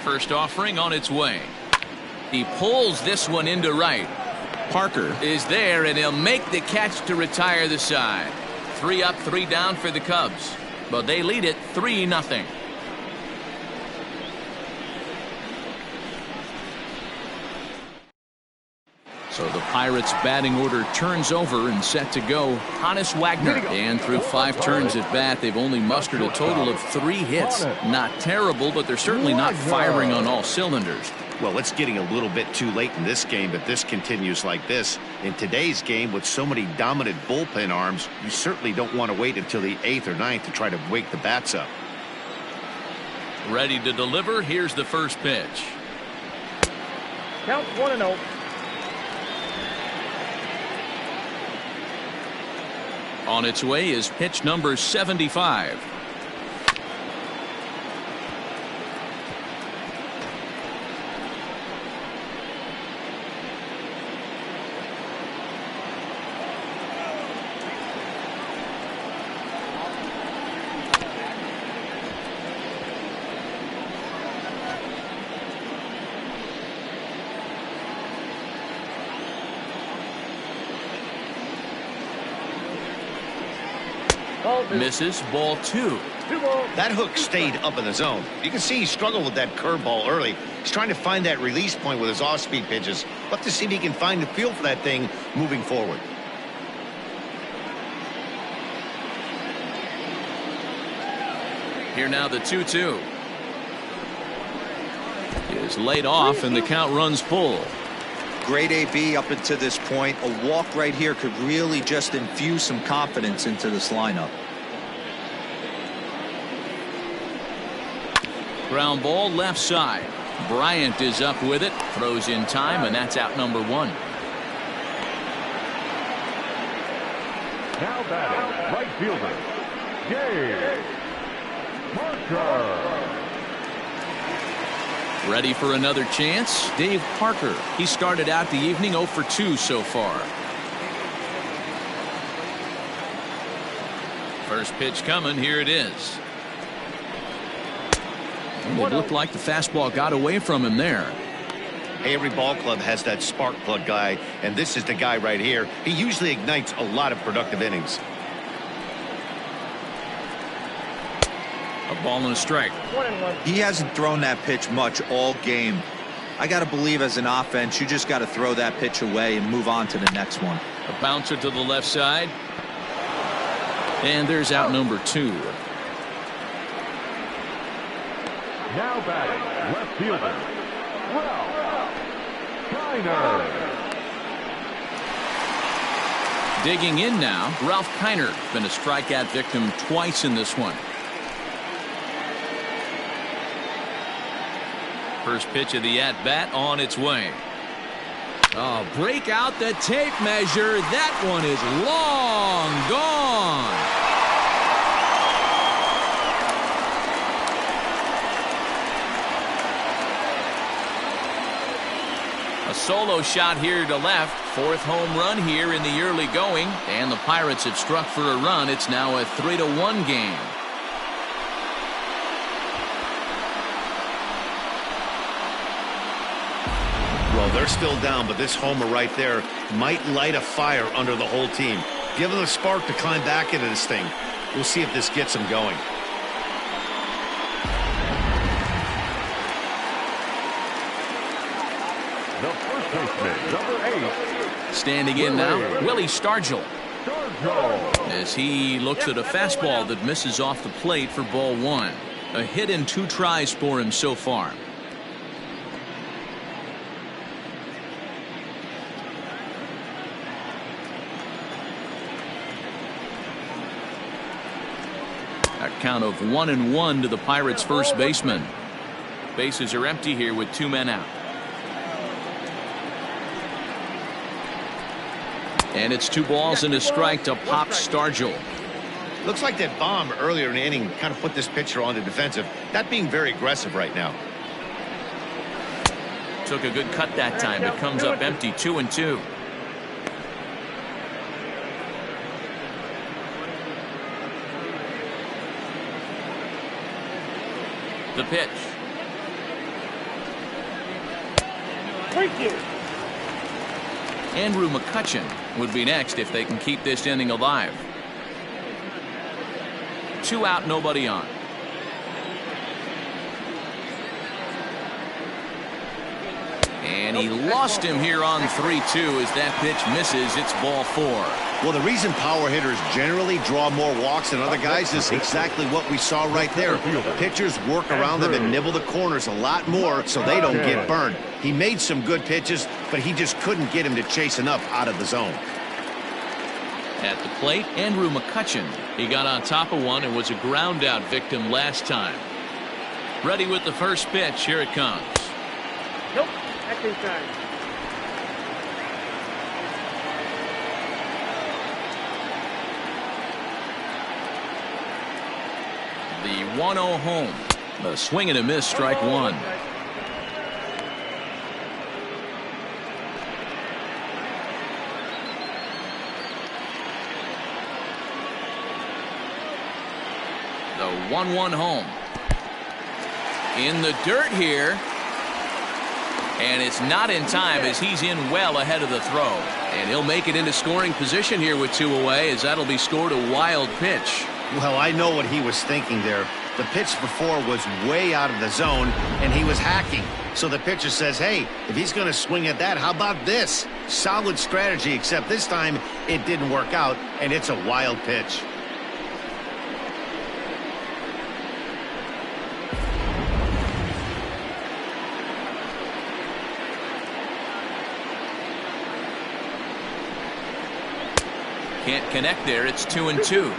First offering on its way. He pulls this one into right. Parker is there, and he'll make the catch to retire the side. 3 up, 3 down for the Cubs, but they lead it 3-0. So the Pirates batting order turns over and set to go. Honus Wagner, and through 5 turns at bat, they've only mustered a total of 3 hits. Not terrible, but they're certainly not firing on all cylinders. Well, it's getting a little bit too late in this game if this continues like this. In today's game, with so many dominant bullpen arms, you certainly don't want to wait until the 8th or 9th to try to wake the bats up. Ready to deliver. Here's the first pitch. Count 1-0. On its way is pitch number 75. Misses. Ball 2. That hook stayed up in the zone. You can see he struggled with that curveball early. He's trying to find that release point with his off-speed pitches. Look to see if he can find the feel for that thing moving forward. Here now the 2-2. Is laid off and the count runs full. Great AB up until this point. A walk right here could really just infuse some confidence into this lineup. Ground ball left side. Bryant is up with it. Throws in time, and that's out number 1. Now batting, right fielder, Dave Parker. Ready for another chance? Dave Parker. He started out the evening 0 for 2 so far. First pitch coming. Here it is. It looked like the fastball got away from him there. Hey, every ball club has that spark plug guy, and this is the guy right here. He usually ignites a lot of productive innings. A ball and a strike. 1-1. He hasn't thrown that pitch much all game. I got to believe as an offense, you just got to throw that pitch away and move on to the next one. A bouncer to the left side. And there's out number 2. Now batting, left fielder, Ralph Kiner. Digging in now, Ralph Kiner. Been a strikeout victim twice in this one. First pitch of the at-bat on its way. Oh, break out the tape measure. That one is long gone. A solo shot here to left. 4th home run here in the early going. And the Pirates have struck for a run. It's now a 3-1 game. Well, they're still down, but this homer right there might light a fire under the whole team. Give them a spark to climb back into this thing. We'll see if this gets them going. The first baseman, number 8. Standing in now, Willie Stargell. As he looks at a fastball that misses off the plate for ball 1. A hit in 2 tries for him so far. A count of 1-1 to the Pirates' first baseman. Bases are empty here with 2 men out. And it's 2 balls and a strike to Pop Stargell. Looks like that bomb earlier in the inning kind of put this pitcher on the defensive. Not being very aggressive right now. Took a good cut that time, but comes up empty. 2-2. The pitch. Andrew McCutchen would be next if they can keep this inning alive. 2 out, nobody on. And he lost him here on 3-2 as that pitch misses. It's ball 4. Well, the reason power hitters generally draw more walks than other guys is exactly what we saw right there. Pitchers work around them and nibble the corners a lot more so they don't get burned. He made some good pitches, but he just couldn't get him to chase enough out of the zone. At the plate, Andrew McCutchen. He got on top of one and was a ground out victim last time. Ready with the first pitch. Here it comes. Nope. That's inside. The 1-0 home. A swing and a miss, strike one. The 1-1 home. In the dirt here. And it's not in time as he's in well ahead of the throw. And he'll make it into scoring position here with 2 away as that'll be scored a wild pitch. Well, I know what he was thinking there. The pitch before was way out of the zone, and he was hacking. So the pitcher says, hey, if he's going to swing at that, how about this? Solid strategy, except this time it didn't work out, and it's a wild pitch. Can't connect there. It's 2-2.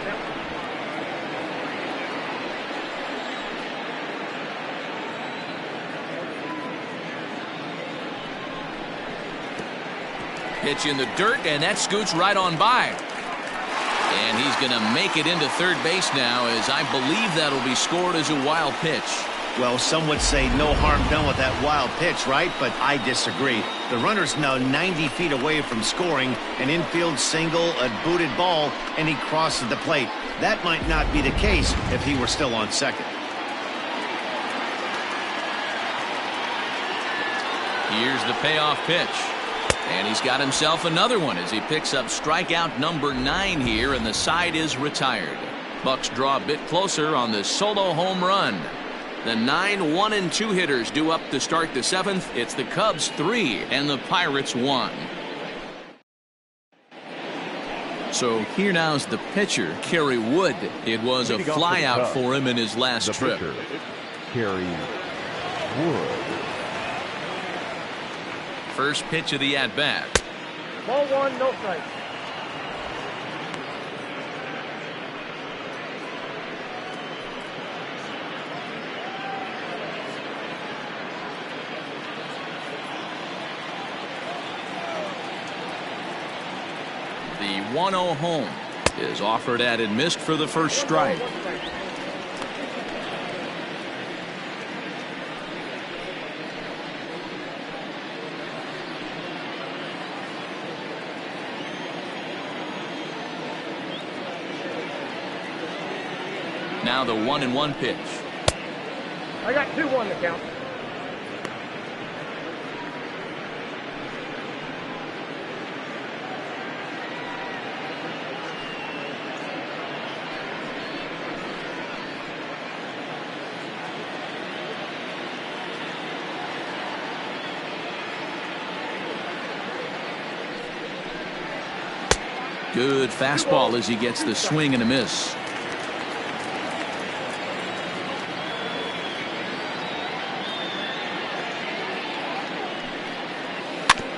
Pitch in the dirt, and that scoots right on by. And he's going to make it into third base now, as I believe that'll be scored as a wild pitch. Well, some would say no harm done with that wild pitch, right? But I disagree. The runner's now 90 feet away from scoring, an infield single, a booted ball, and he crosses the plate. That might not be the case if he were still on second. Here's the payoff pitch. And he's got himself another one as he picks up strikeout number 9 here, and the side is retired. Bucks draw a bit closer on the solo home run. The 9 1-2 hitters due up to start the 7th. It's the Cubs 3 and the Pirates 1. So here now's the pitcher, Kerry Wood. It was a flyout for him in his last trip. Kerry Wood. First pitch of the at-bat. Ball 1, no strike. The 1-0 home is offered at and missed for the first strike. Now the 1-1 pitch. I got 2-1 to count. Good fastball as he gets the swing and a miss.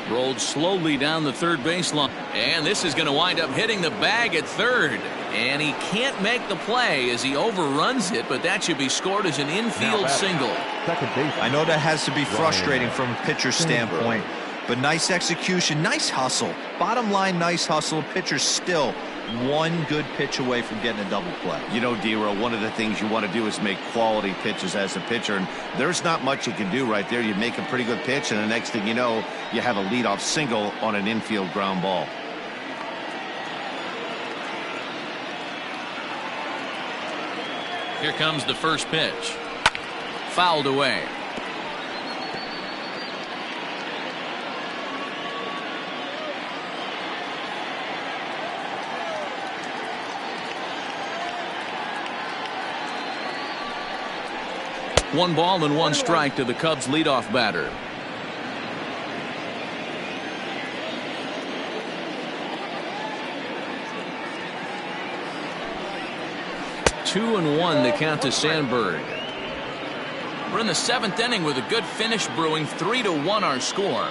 Rolled slowly down the third baseline. And this is going to wind up hitting the bag at third. And he can't make the play as he overruns it, but that should be scored as an infield single. I know that has to be frustrating from a pitcher's standpoint, but nice execution, nice hustle. Bottom line, nice hustle. Pitcher's still one good pitch away from getting a double play. You know, D-Row, one of the things you want to do is make quality pitches as a pitcher, and there's not much you can do right there. You make a pretty good pitch, and the next thing you know, you have a leadoff single on an infield ground ball. Here comes the first pitch. Fouled away. 1 ball and 1 strike to the Cubs leadoff batter. Two and 1 the count to Sandberg. We're in the 7th inning with a good finish brewing. 3-1 our score.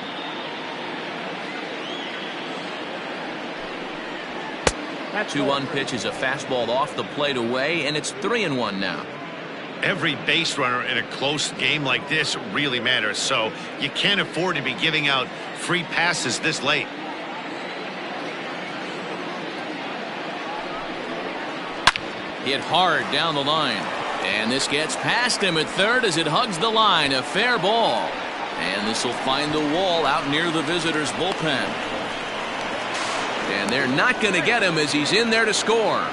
That 2-1 pitch is a fastball off the plate away, and it's 3-1 now. Every base runner in a close game like this really matters, so you can't afford to be giving out free passes this late. Hit hard down the line. And this gets past him at third as it hugs the line. A fair ball. And this will find the wall out near the visitors' bullpen. And they're not going to get him as he's in there to score.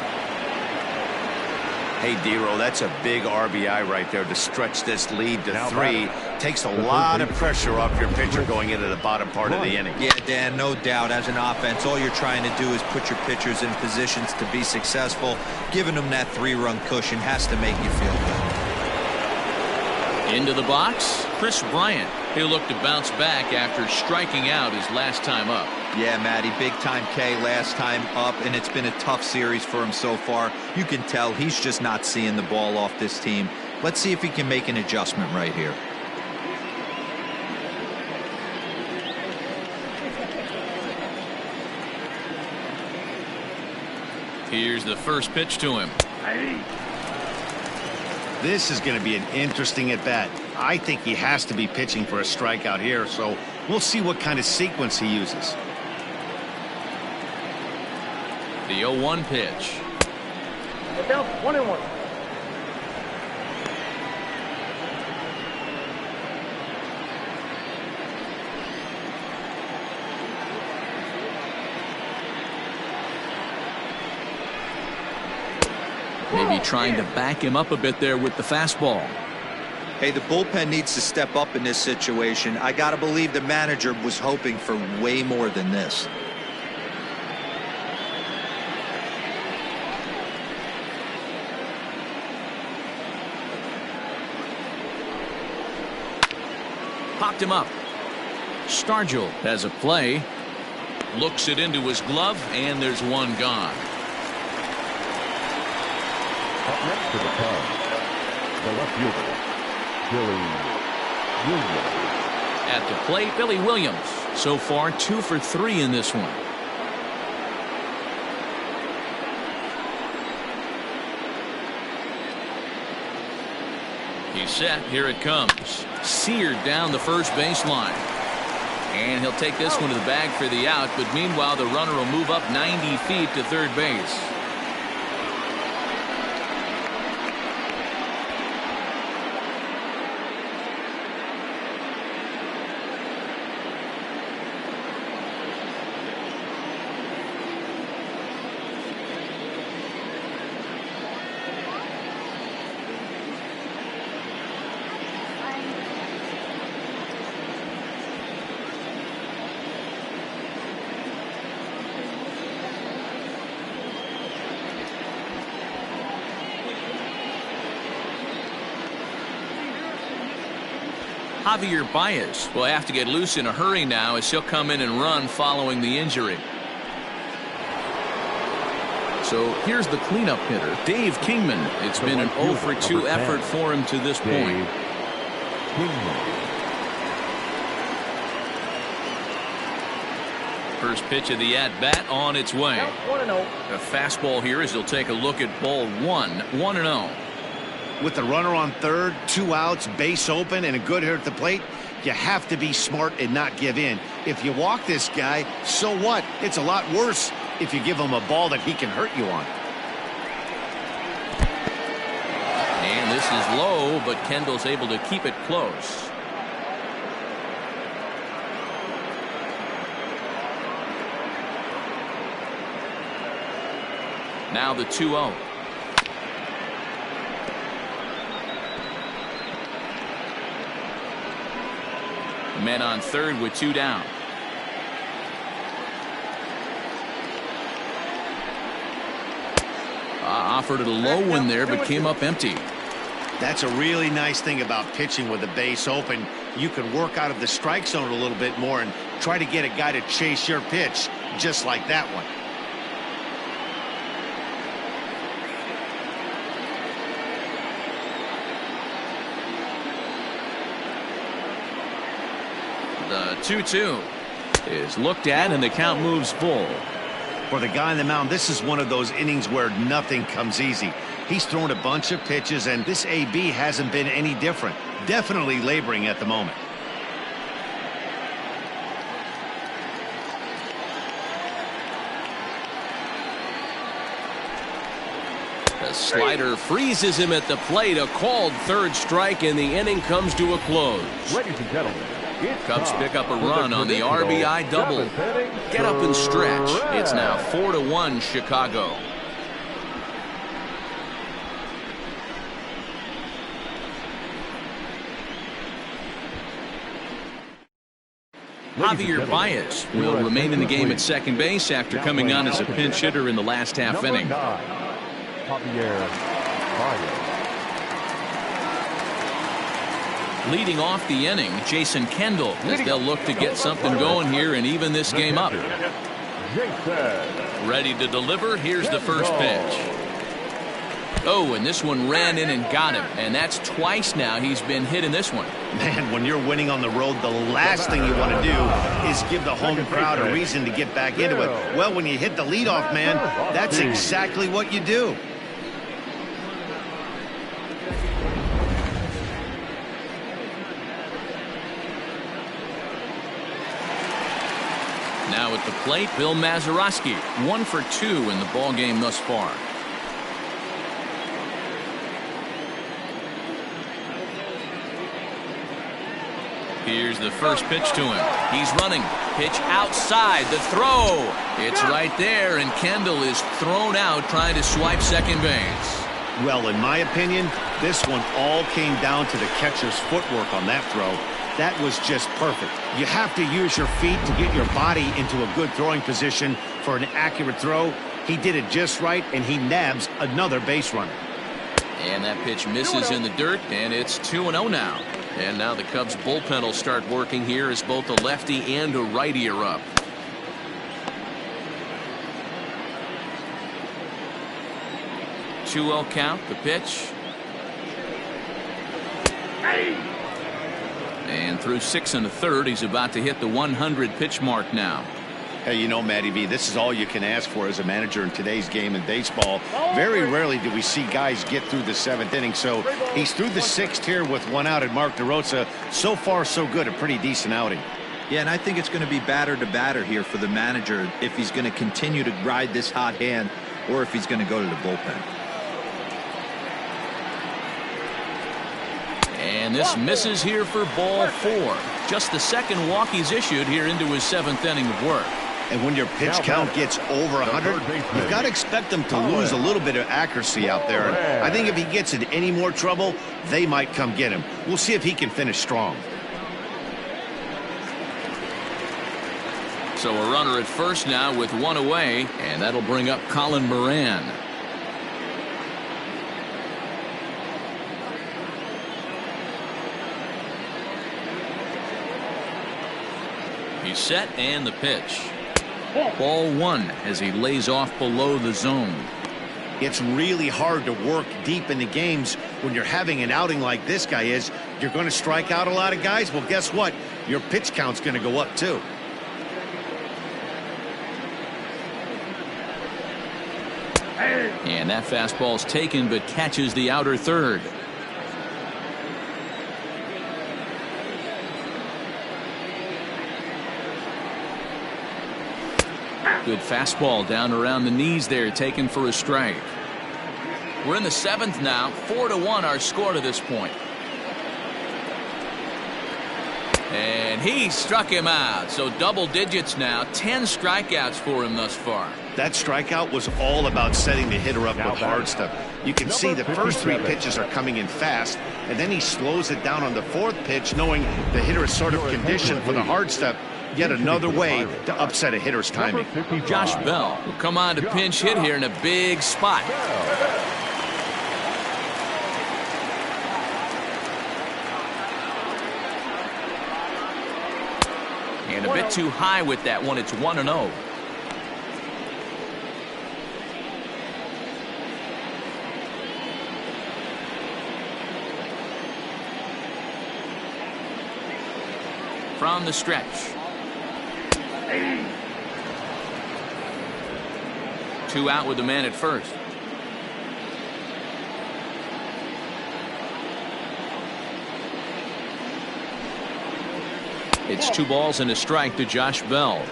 Hey, D-Roll, that's a big RBI right there to stretch this lead to 3. Takes a lot of pressure off your pitcher going into the bottom part of the inning. Yeah, Dan, no doubt. As an offense, all you're trying to do is put your pitchers in positions to be successful. Giving them that 3-run cushion has to make you feel good. Into the box, Bryant. He'll look to bounce back after striking out his last time up. Yeah, Matty, big time K last time up, and it's been a tough series for him so far. You can tell he's just not seeing the ball off this team. Let's see if he can make an adjustment right here. Here's the first pitch to him. This is going to be an interesting at-bat. I think he has to be pitching for a strikeout here, so we'll see what kind of sequence he uses. The 0-1 pitch. Get down, 1-1. Maybe trying to back him up a bit there with the fastball. Hey, the bullpen needs to step up in this situation. I got to believe the manager was hoping for way more than this. Popped him up. Stargell has a play. Looks it into his glove, and there's one gone. Up next to the Cubs, the left fielder, Billy Williams. At the plate, Billy Williams. So far, 2 for 3 in this one. He's set. Here it comes. Seared down the first baseline. And he'll take this one to the bag for the out, but meanwhile, the runner will move up 90 feet to third base. Javier Baez will have to get loose in a hurry now as he'll come in and run following the injury. So here's the cleanup hitter, Dave Kingman. It's been an 0 for 2 effort for him to this point. First pitch of the at-bat on its way. A fastball here as he'll take a look at ball 1, 1-0. With the runner on third, 2 outs, base open, and a good hitter at the plate, you have to be smart and not give in. If you walk this guy, so what? It's a lot worse if you give him a ball that he can hurt you on. And this is low, but Kendall's able to keep it close. Now the 2-0. Men on third with 2 down. Offered it a low one there, but came up empty. That's a really nice thing about pitching with the base open. You can work out of the strike zone a little bit more and try to get a guy to chase your pitch just like that one. The 2-2 is looked at and the count moves full. For the guy on the mound, this is one of those innings where nothing comes easy. He's thrown a bunch of pitches, and this AB hasn't been any different. Definitely laboring at the moment. The slider freezes him at the plate. A called third strike, and the inning comes to a close. Ladies and gentlemen, Cubs pick up a run on the RBI double. Get up and stretch. It's now 4-1 Chicago. Javier Baez will remain in the game at second base after coming on as a pinch hitter in the last half inning. Javier Baez. Leading off the inning, Jason Kendall, as they'll look to get something going here and even this game up. Ready to deliver. Here's the first pitch. Oh, and this one ran in and got him. And that's twice now he's been hit in this one. Man, when you're winning on the road, the last thing you want to do is give the home crowd a reason to get back into it. Well, when you hit the leadoff man, that's exactly what you do. Now at the plate, Bill Mazeroski, 1 for 2 in the ball game thus far. Here's the first pitch to him. He's running. Pitch outside. The throw. It's right there, and Kendall is thrown out trying to swipe second base. Well, in my opinion, this one all came down to the catcher's footwork on that throw. That was just perfect. You have to use your feet to get your body into a good throwing position for an accurate throw. He did it just right, and he nabs another base runner. And that pitch misses in the dirt, and it's 2-0 now. And now the Cubs bullpen will start working here as both a lefty and a righty are up. Two-0 count, the pitch. And through 6 1/3, he's about to hit the 100 pitch mark now. Hey, you know, Matty V, this is all you can ask for as a manager in today's game in baseball. Very rarely do we see guys get through the 7th inning. So he's through the 6th here with 1 out, and Mark DeRosa, so far so good, a pretty decent outing. Yeah, and I think it's going to be batter to batter here for the manager if he's going to continue to ride this hot hand or if he's going to go to the bullpen. And this misses here for ball 4. Just the second walk he's issued here into his 7th inning of work. And when your pitch count gets over 100, you've got to expect them to lose a little bit of accuracy out there. And I think if he gets in any more trouble, they might come get him. We'll see if he can finish strong. So a runner at first now with 1 away, and that'll bring up Colin Moran. He's set, and the pitch. Ball 1 as he lays off below the zone. It's really hard to work deep into games when you're having an outing like this guy is. You're going to strike out a lot of guys. Well, guess what? Your pitch count's going to go up too. And that fastball's taken but catches the outer third. Good fastball down around the knees there, taken for a strike. We're in the 7th now. 4-1 our score to this point. And he struck him out. So double digits now. 10 strikeouts for him thus far. That strikeout was all about setting the hitter up with hard stuff. You can see the first 3 pitches are coming in fast, and then he slows it down on the 4th pitch, knowing the hitter is sort of conditioned for the hard stuff. Yet another way to upset a hitter's timing. Josh Bell will come on to pinch hit here in a big spot. And a bit too high with that one. It's 1-0. From the stretch. Two out with the man at first. It's 2 balls and a strike to Josh Bell.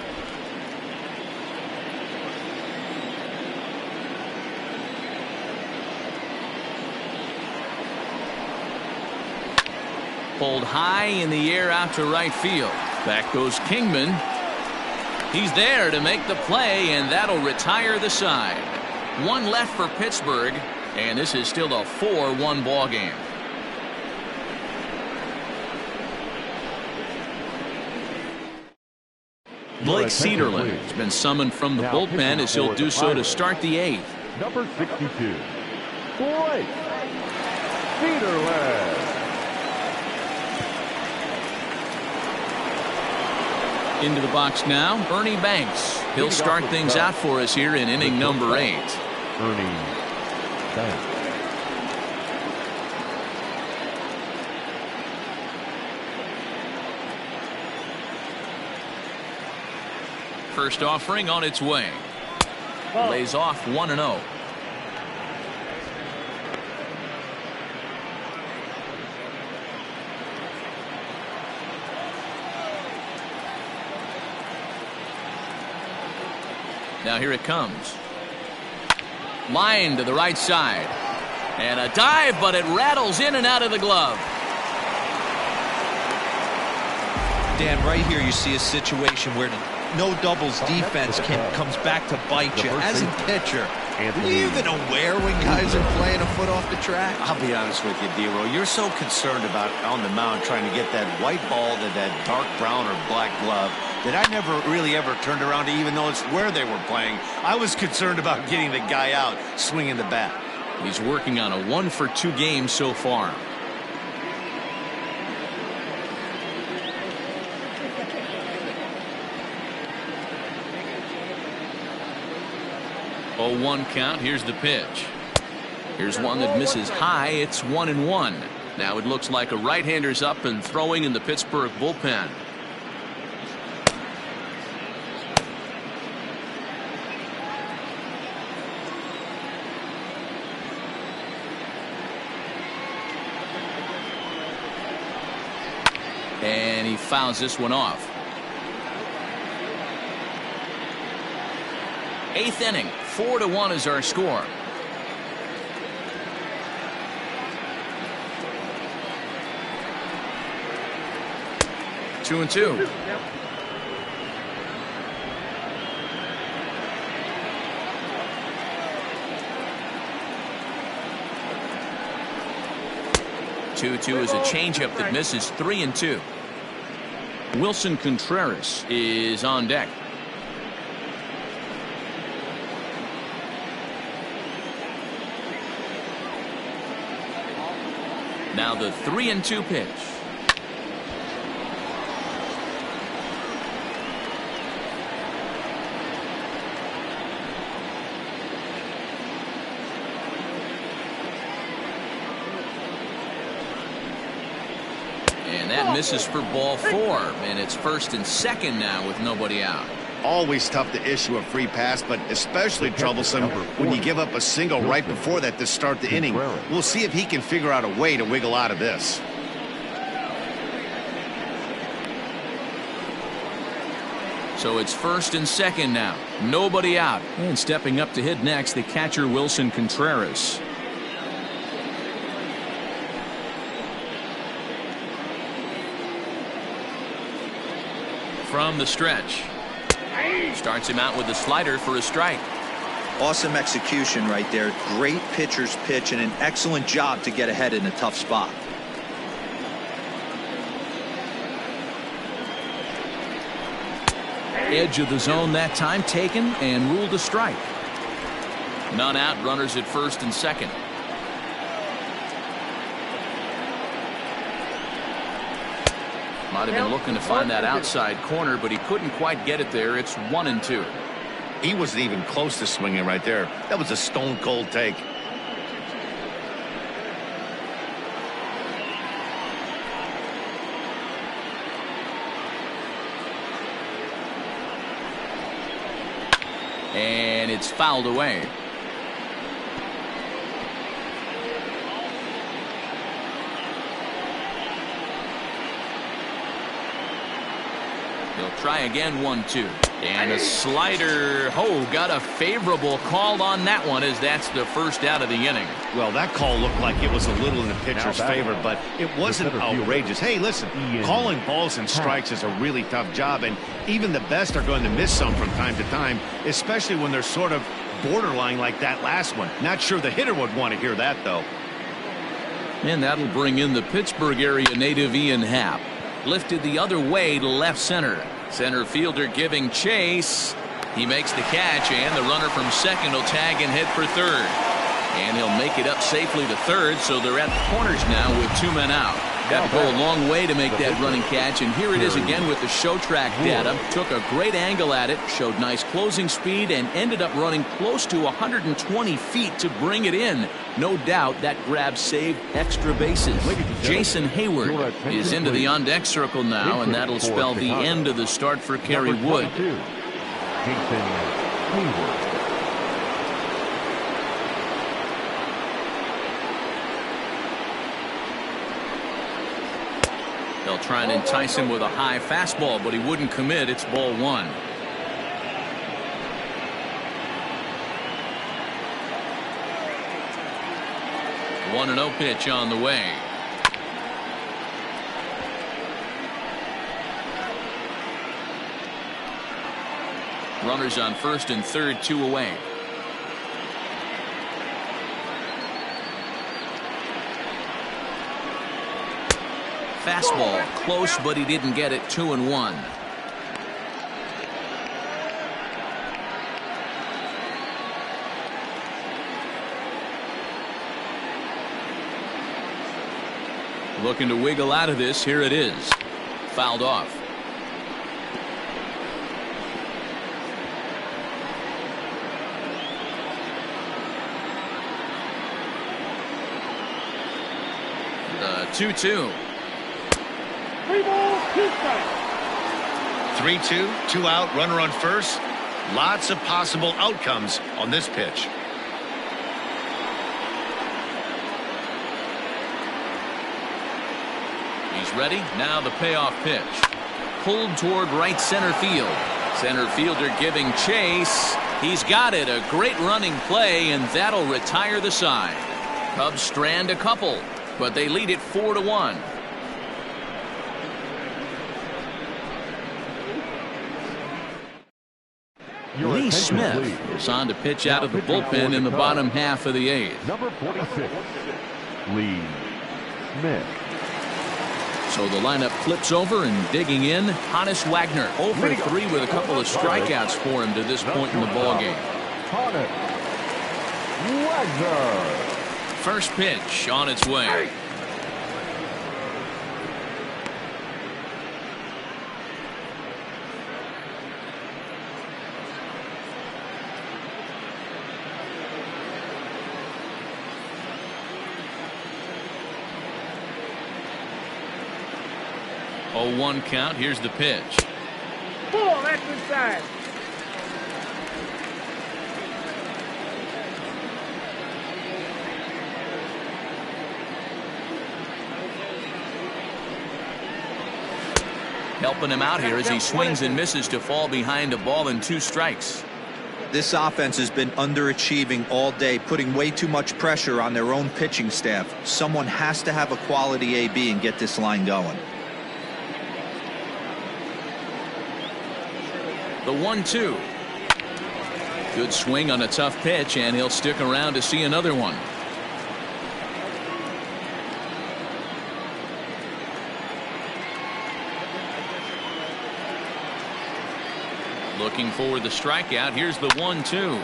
Pulled high in the air out to right field. Back goes Kingman. He's there to make the play, and that'll retire the side. One left for Pittsburgh, and this is still a 4-1 ball game. Blake Cederland has been summoned from the bullpen as he'll do so to start the 8th. Number 62, Blake Cederland. Into the box now, Ernie Banks. He'll start things out for us here in inning number 8. Ernie Banks. First offering on its way. Lays off 1-0. Now here it comes. Line to the right side. And a dive, but it rattles in and out of the glove. Dan, right here you see a situation where the no doubles defense comes back to bite you. As a pitcher, are you even aware when guys are playing a foot off the track? I'll be honest with you, D-Roll. You're so concerned about on the mound trying to get that white ball to that dark brown or black glove that I never really ever turned around to even notice where they were playing. I was concerned about getting the guy out swinging the bat. He's working on a 1-for-2 game so far. Oh, 1 count. Here's the pitch. Here's one that misses high. It's 1-1. Now it looks like a right-hander's up and throwing in the Pittsburgh bullpen. And he fouls this one off. 8th inning, 4-1 is our score. Two and two. Two is a changeup that misses. 3-2. Wilson Contreras is on deck. Now the 3-2 pitch. And that misses for ball 4, and it's 1st and 2nd now with nobody out. Always tough to issue a free pass, but especially troublesome when you give up a single right before that to start the inning. We'll see if he can figure out a way to wiggle out of this. So it's 1st and 2nd now. Nobody out. And stepping up to hit next, the catcher Wilson Contreras. From the stretch. Starts him out with a slider for a strike. Awesome execution right there. Great pitcher's pitch and an excellent job to get ahead in a tough spot. Edge of the zone that time taken and ruled a strike. None out, runners at 1st and 2nd. Might have been looking to find that outside corner, but he couldn't quite get it there. It's 1-2. He wasn't even close to swinging right there. That was a stone cold take. And it's fouled away. They'll try again, 1-2. And a slider. Oh, got a favorable call on that one, as that's the first out of the inning. Well, that call looked like it was a little in the pitcher's favor, but it wasn't outrageous. Hey, listen, calling balls and strikes is a really tough job, and even the best are going to miss some from time to time, especially when they're sort of borderline like that last one. Not sure the hitter would want to hear that, though. And that'll bring in the Pittsburgh area native Ian Happ. Lifted the other way to left center. Center fielder giving chase. He makes the catch, and the runner from second will tag and head for third. And he'll make it up safely to third, so they're at the corners now with 2 men out. Got to go a long way to make that running catch, and here it is again with the show track data. Took a great angle at it, showed nice closing speed, and ended up running close to 120 feet to bring it in. No doubt that grab saved extra bases. Jason Hayward is into the on-deck circle now, and that'll spell the end of the start for Kerry Wood. Jason Hayward. They'll try and entice him with a high fastball, but he wouldn't commit. It's ball 1. One 1-0 pitch on the way. Runners on first and third, 2 away. Fastball close, but he didn't get it. 2-1. Looking to wiggle out of this. Here it is. Fouled off. The 2-2. 3 balls, 2 strikes. 3-2, 2 out, runner on first. Lots of possible outcomes on this pitch. He's ready. Now the payoff pitch. Pulled toward right center field. Center fielder giving chase. He's got it. A great running play, and that'll retire the side. Cubs strand a couple, but they lead it 4-1. Lee Smith is on to pitch out of the bullpen in the bottom half of the 8th. Number 46, Lee Smith. So the lineup flips over, and digging in, Hannes Wagner 0 for 3 with a couple of strikeouts for him to this point in the ballgame. Hannes Wagner. First pitch on its way. Oh, 1 count. Here's the pitch. Ball, that's inside. Helping him out here as he swings and misses to fall behind a ball and 2 strikes. This offense has been underachieving all day, putting way too much pressure on their own pitching staff. Someone has to have a quality AB and get this line going. The 1-2. Good swing on a tough pitch, and he'll stick around to see another one. Looking for the strikeout. Here's the 1-2.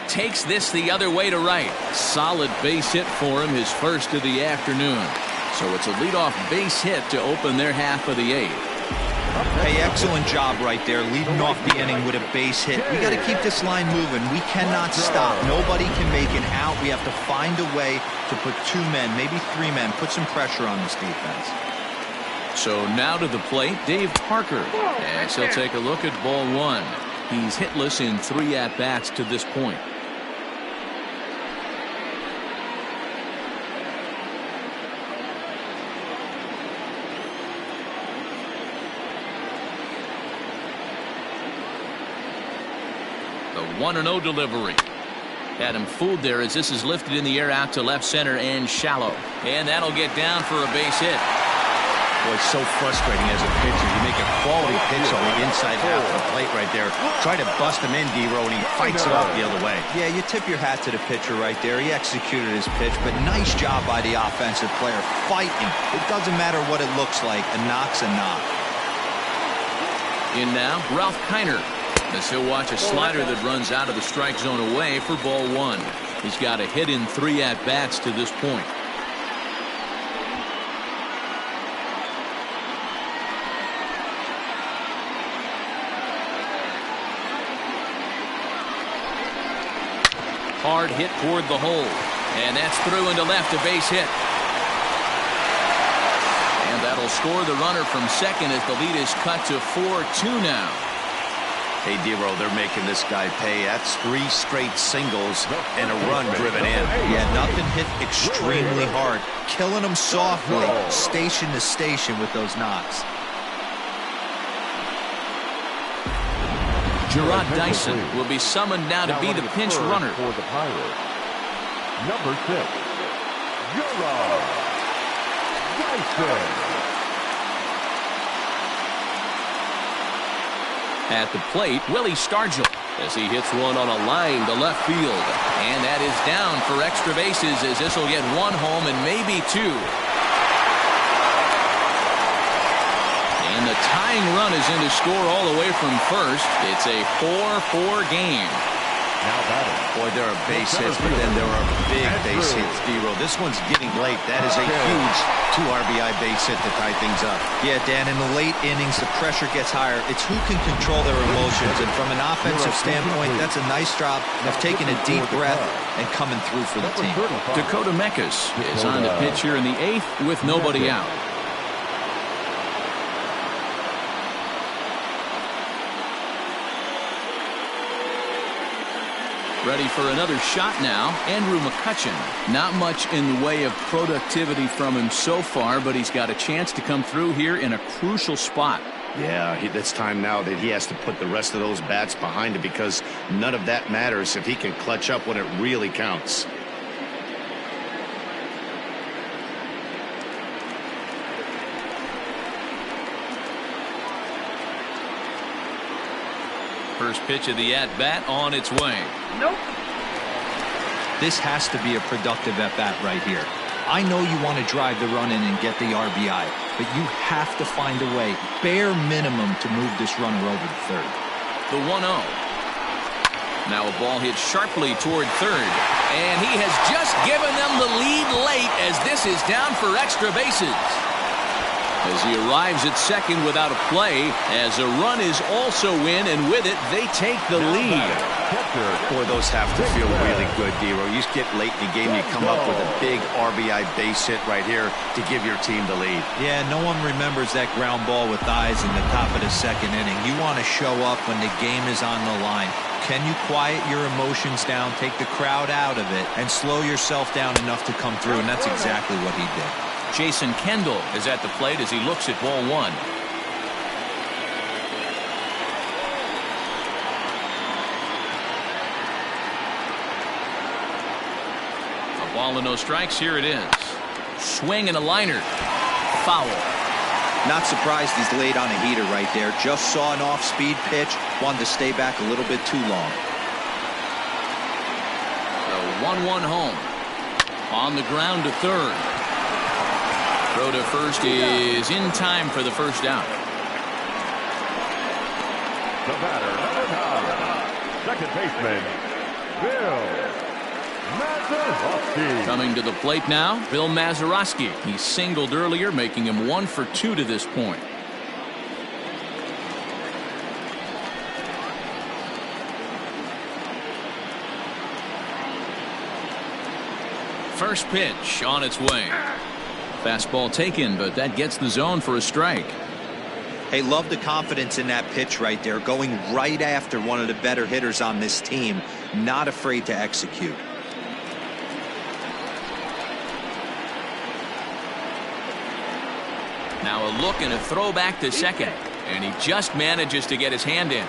Takes this the other way to right. Solid base hit for him, his first of the afternoon. So it's a leadoff base hit to open their half of the 8th. Hey, excellent job right there, leading off the inning with a base hit. We got to keep this line moving. We cannot stop. Nobody can make an out. We have to find a way to put 2 men, maybe 3 men, put some pressure on this defense. So now to the plate, Dave Parker, as he'll take a look at ball 1. He's hitless in 3 at-bats to this point. The 1-0 delivery. Had him fooled there as this is lifted in the air out to left center and shallow. And that'll get down for a base hit. Boy, it's so frustrating as a pitcher. You make a quality pitch on the inside half of the plate right there. Try to bust him in, D-Row, and he fights it off the other way. Yeah, you tip your hat to the pitcher right there. He executed his pitch, but nice job by the offensive player fighting. It doesn't matter what it looks like. A knock's a knock. In now, Ralph Kiner, as he'll watch a slider that runs out of the strike zone away for ball 1. He's got a hit in 3 at-bats to this point. Hard hit toward the hole, and that's through into left, a base hit. And that'll score the runner from second as the lead is cut to 4-2 now. Hey, D-Row, they're making this guy pay. That's 3 straight singles and a run driven in. Yeah, nothing hit extremely hard. Killing him softly, station to station with those knocks. Gerard Dyson will be summoned now to be the pinch runner. For the Pirates, number 6, Gerard Dyson. At the plate, Willie Stargell, as he hits one on a line to left field. And that is down for extra bases as this will get 1 home and maybe 2. And the tying run is in to score all the way from first. It's a 4-4 game. Now batting. Boy, there are base hits, but then there are big base hits, D-Row. This one's getting late. That is a huge 2 RBI base hit to tie things up. Yeah, Dan, in the late innings, the pressure gets higher. It's who can control their emotions. And from an offensive standpoint, that's a nice job of taking a deep breath and coming through for the team. Dakota Mekas is on the pitch here in the 8th with nobody out. Ready for another shot now, Andrew Mccutchen. Not much in the way of productivity from him so far, but he's got a chance to come through here in a crucial spot. Yeah, it's time now that he has to put the rest of those bats behind it because none of that matters if he can clutch up when it really counts. First pitch of the at-bat on its way. Nope. This has to be a productive at-bat right here. I know you want to drive the run in and get the RBI, but you have to find a way, bare minimum, to move this runner over to third. The 1-0. Now a ball hit sharply toward third, and he has just given them the lead late as this is down for extra bases. As he arrives at second without a play, as a run is also in, and with it, they take the lead. Boy, those have to feel really good, D-Row. You get late in the game, you come up with a big RBI base hit right here to give your team the lead. Yeah, no one remembers that ground ball with eyes in the top of the second inning. You want to show up when the game is on the line. Can you quiet your emotions down, take the crowd out of it, and slow yourself down enough to come through? And that's exactly what he did. Jason Kendall is at the plate as he looks at ball 1. A ball and no strikes. Here it is. Swing and a liner. Foul. Not surprised he's laid on a heater right there. Just saw an off-speed pitch. Wanted to stay back a little bit too long. The 1-1 home. On the ground to third. Throw to first is in time for the first out. The batter, number 9, second baseman, Bill Mazeroski. Coming to the plate now, Bill Mazeroski. He singled earlier, making him 1 for 2 to this point. First pitch on its way. Fastball taken, but that gets the zone for a strike. Hey, love the confidence in that pitch right there, going right after one of the better hitters on this team, not afraid to execute. Now a look and a throw back to second, and he just manages to get his hand in.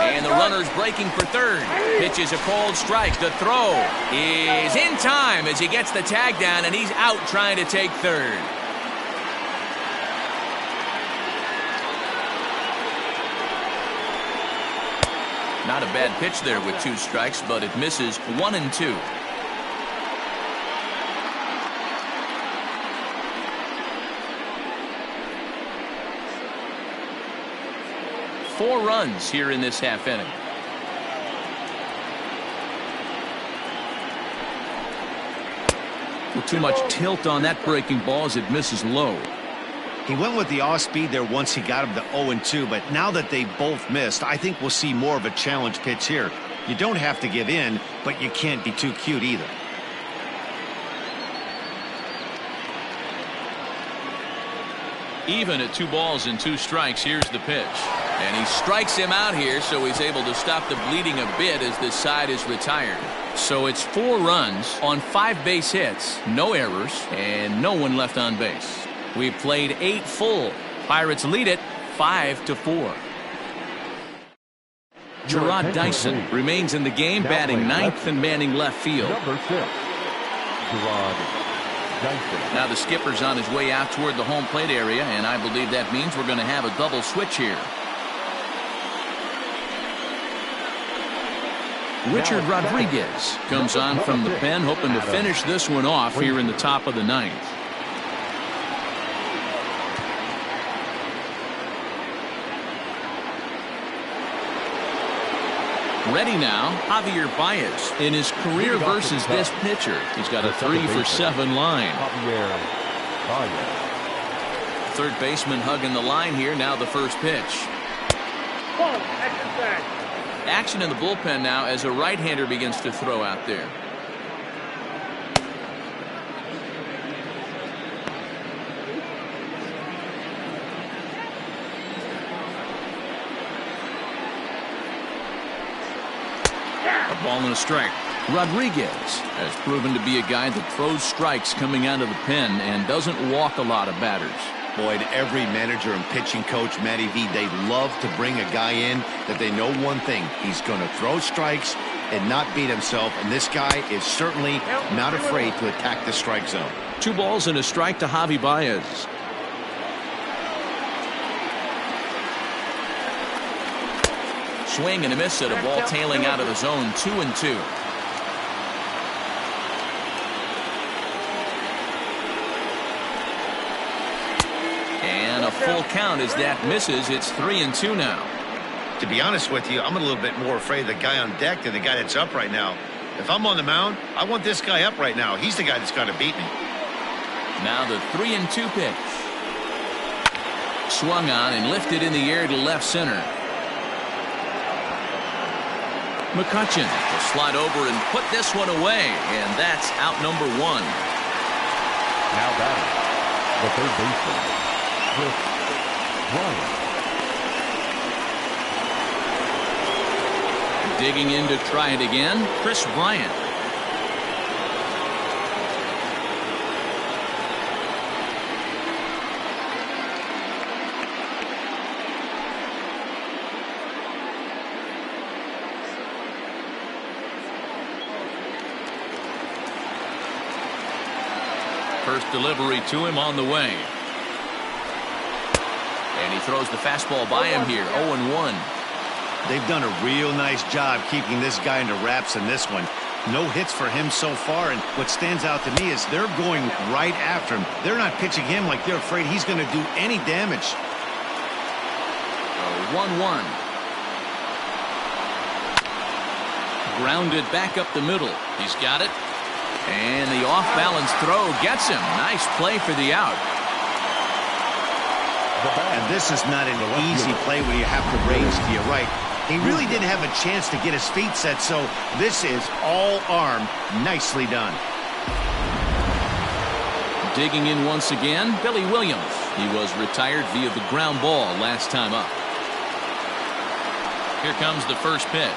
And the runner's breaking for third. Pitch is a cold strike. The throw is in time as he gets the tag down, and he's out trying to take third. Not a bad pitch there with 2 strikes, but it misses 1 and 2. Four runs here in this half inning. Well, too much tilt on that breaking ball as it misses low. He went with the off speed there once he got him to 0-2, but now that they both missed, I think we'll see more of a challenge pitch here. You don't have to give in, but you can't be too cute either. Even at 2 balls and 2 strikes, here's the pitch. And he strikes him out here, so he's able to stop the bleeding a bit as this side is retired. So it's 4 runs on 5 base hits, no errors, and no one left on base. We've played 8 full. Pirates lead it 5-4. Gerard Dyson remains in the game, batting 9th and manning left field. Number 6, Gerard Dyson. Now the skipper's on his way out toward the home plate area, and I believe that means we're going to have a double switch here. Richard Rodriguez comes on from the pen, hoping to finish this one off here in the top of the 9th. Ready now, Javier Baez in his career versus this pitcher. He's got a 3-for-7 line. Javier Baez. Third baseman hugging the line here. Now the first pitch. Action in the bullpen now as a right-hander begins to throw out there. A ball and a strike. Rodriguez has proven to be a guy that throws strikes coming out of the pen and doesn't walk a lot of batters. Boyd, every manager and pitching coach, Matty V, they love to bring a guy in that they know one thing. He's going to throw strikes and not beat himself, and this guy is certainly not afraid to attack the strike zone. 2 balls and a strike to Javi Baez. Swing and a miss at a ball tailing out of the zone. 2-2. And a full count as that misses. It's 3-2 now. To be honest with you, I'm a little bit more afraid of the guy on deck than the guy that's up right now. If I'm on the mound, I want this guy up right now. He's the guy that's got to beat me. Now the 3-2 pitch. Swung on and lifted in the air to left center. Mccutchen will slide over and put this one away, and that's out number 1. Now batting, the third baseman, Bryant. Digging in to try it again, Chris Bryant. First delivery to him on the way. And he throws the fastball by him here. 0-1. They've done a real nice job keeping this guy into wraps in this one. No hits for him so far, and what stands out to me is they're going right after him. They're not pitching him like they're afraid he's going to do any damage. 1-1. Grounded back up the middle. He's got it. And the off-balance throw gets him. Nice play for the out. And this is not an easy play when you have to range to your right. He really didn't have a chance to get his feet set, so this is all arm. Nicely done. Digging in once again, Billy Williams. He was retired via the ground ball last time up. Here comes the first pitch.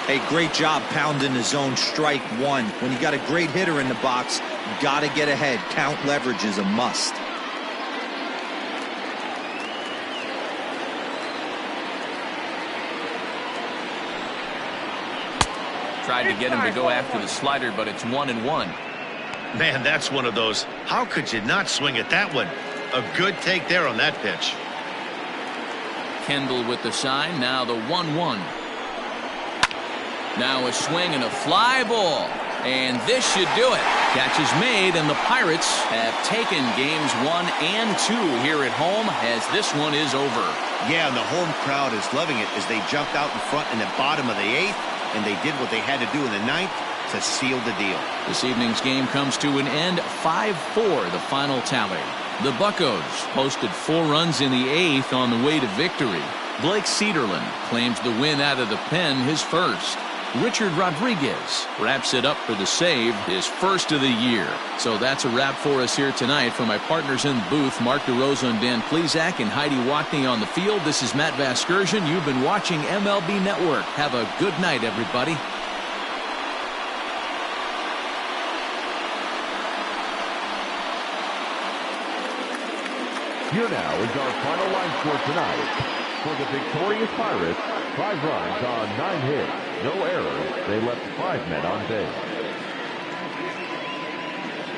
Hey, great job pounding the zone strike one. When you got a great hitter in the box, you got to get ahead. Count leverage is a must. Tried to get him to go after the slider, but it's 1-1. Man, that's one of those. How could you not swing at that one? A good take there on that pitch. Kendall with the sign. Now the 1-1. Now a swing and a fly ball. And this should do it. Catch is made, and the Pirates have taken games 1 and 2 here at home, as this one is over. Yeah, and the home crowd is loving it as they jumped out in front in the bottom of the 8th, and they did what they had to do in the 9th to seal the deal. This evening's game comes to an end, 5-4 the final tally. The Buccos posted 4 runs in the 8th on the way to victory. Blake Cederland claims the win out of the pen, his first. Richard Rodriguez wraps it up for the save, his first of the year. So that's a wrap for us here tonight. For my partners in the booth, Mark DeRosa and Dan Plezak, and Heidi Watney on the field, this is Matt Vasgersian. You've been watching MLB Network. Have a good night, everybody. Here now is our final line score tonight. For the victorious Pirates, 5 runs on 9 hits, no errors. They left 5 men on base.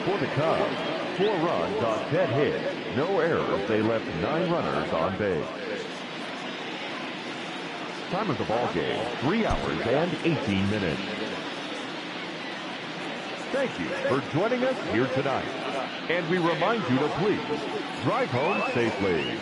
For the Cubs, 4 runs on 10 hits, no errors. They left 9 runners on base. Time of the ball game, 3 hours and 18 minutes. Thank you for joining us here tonight. And we remind you to please drive home safely.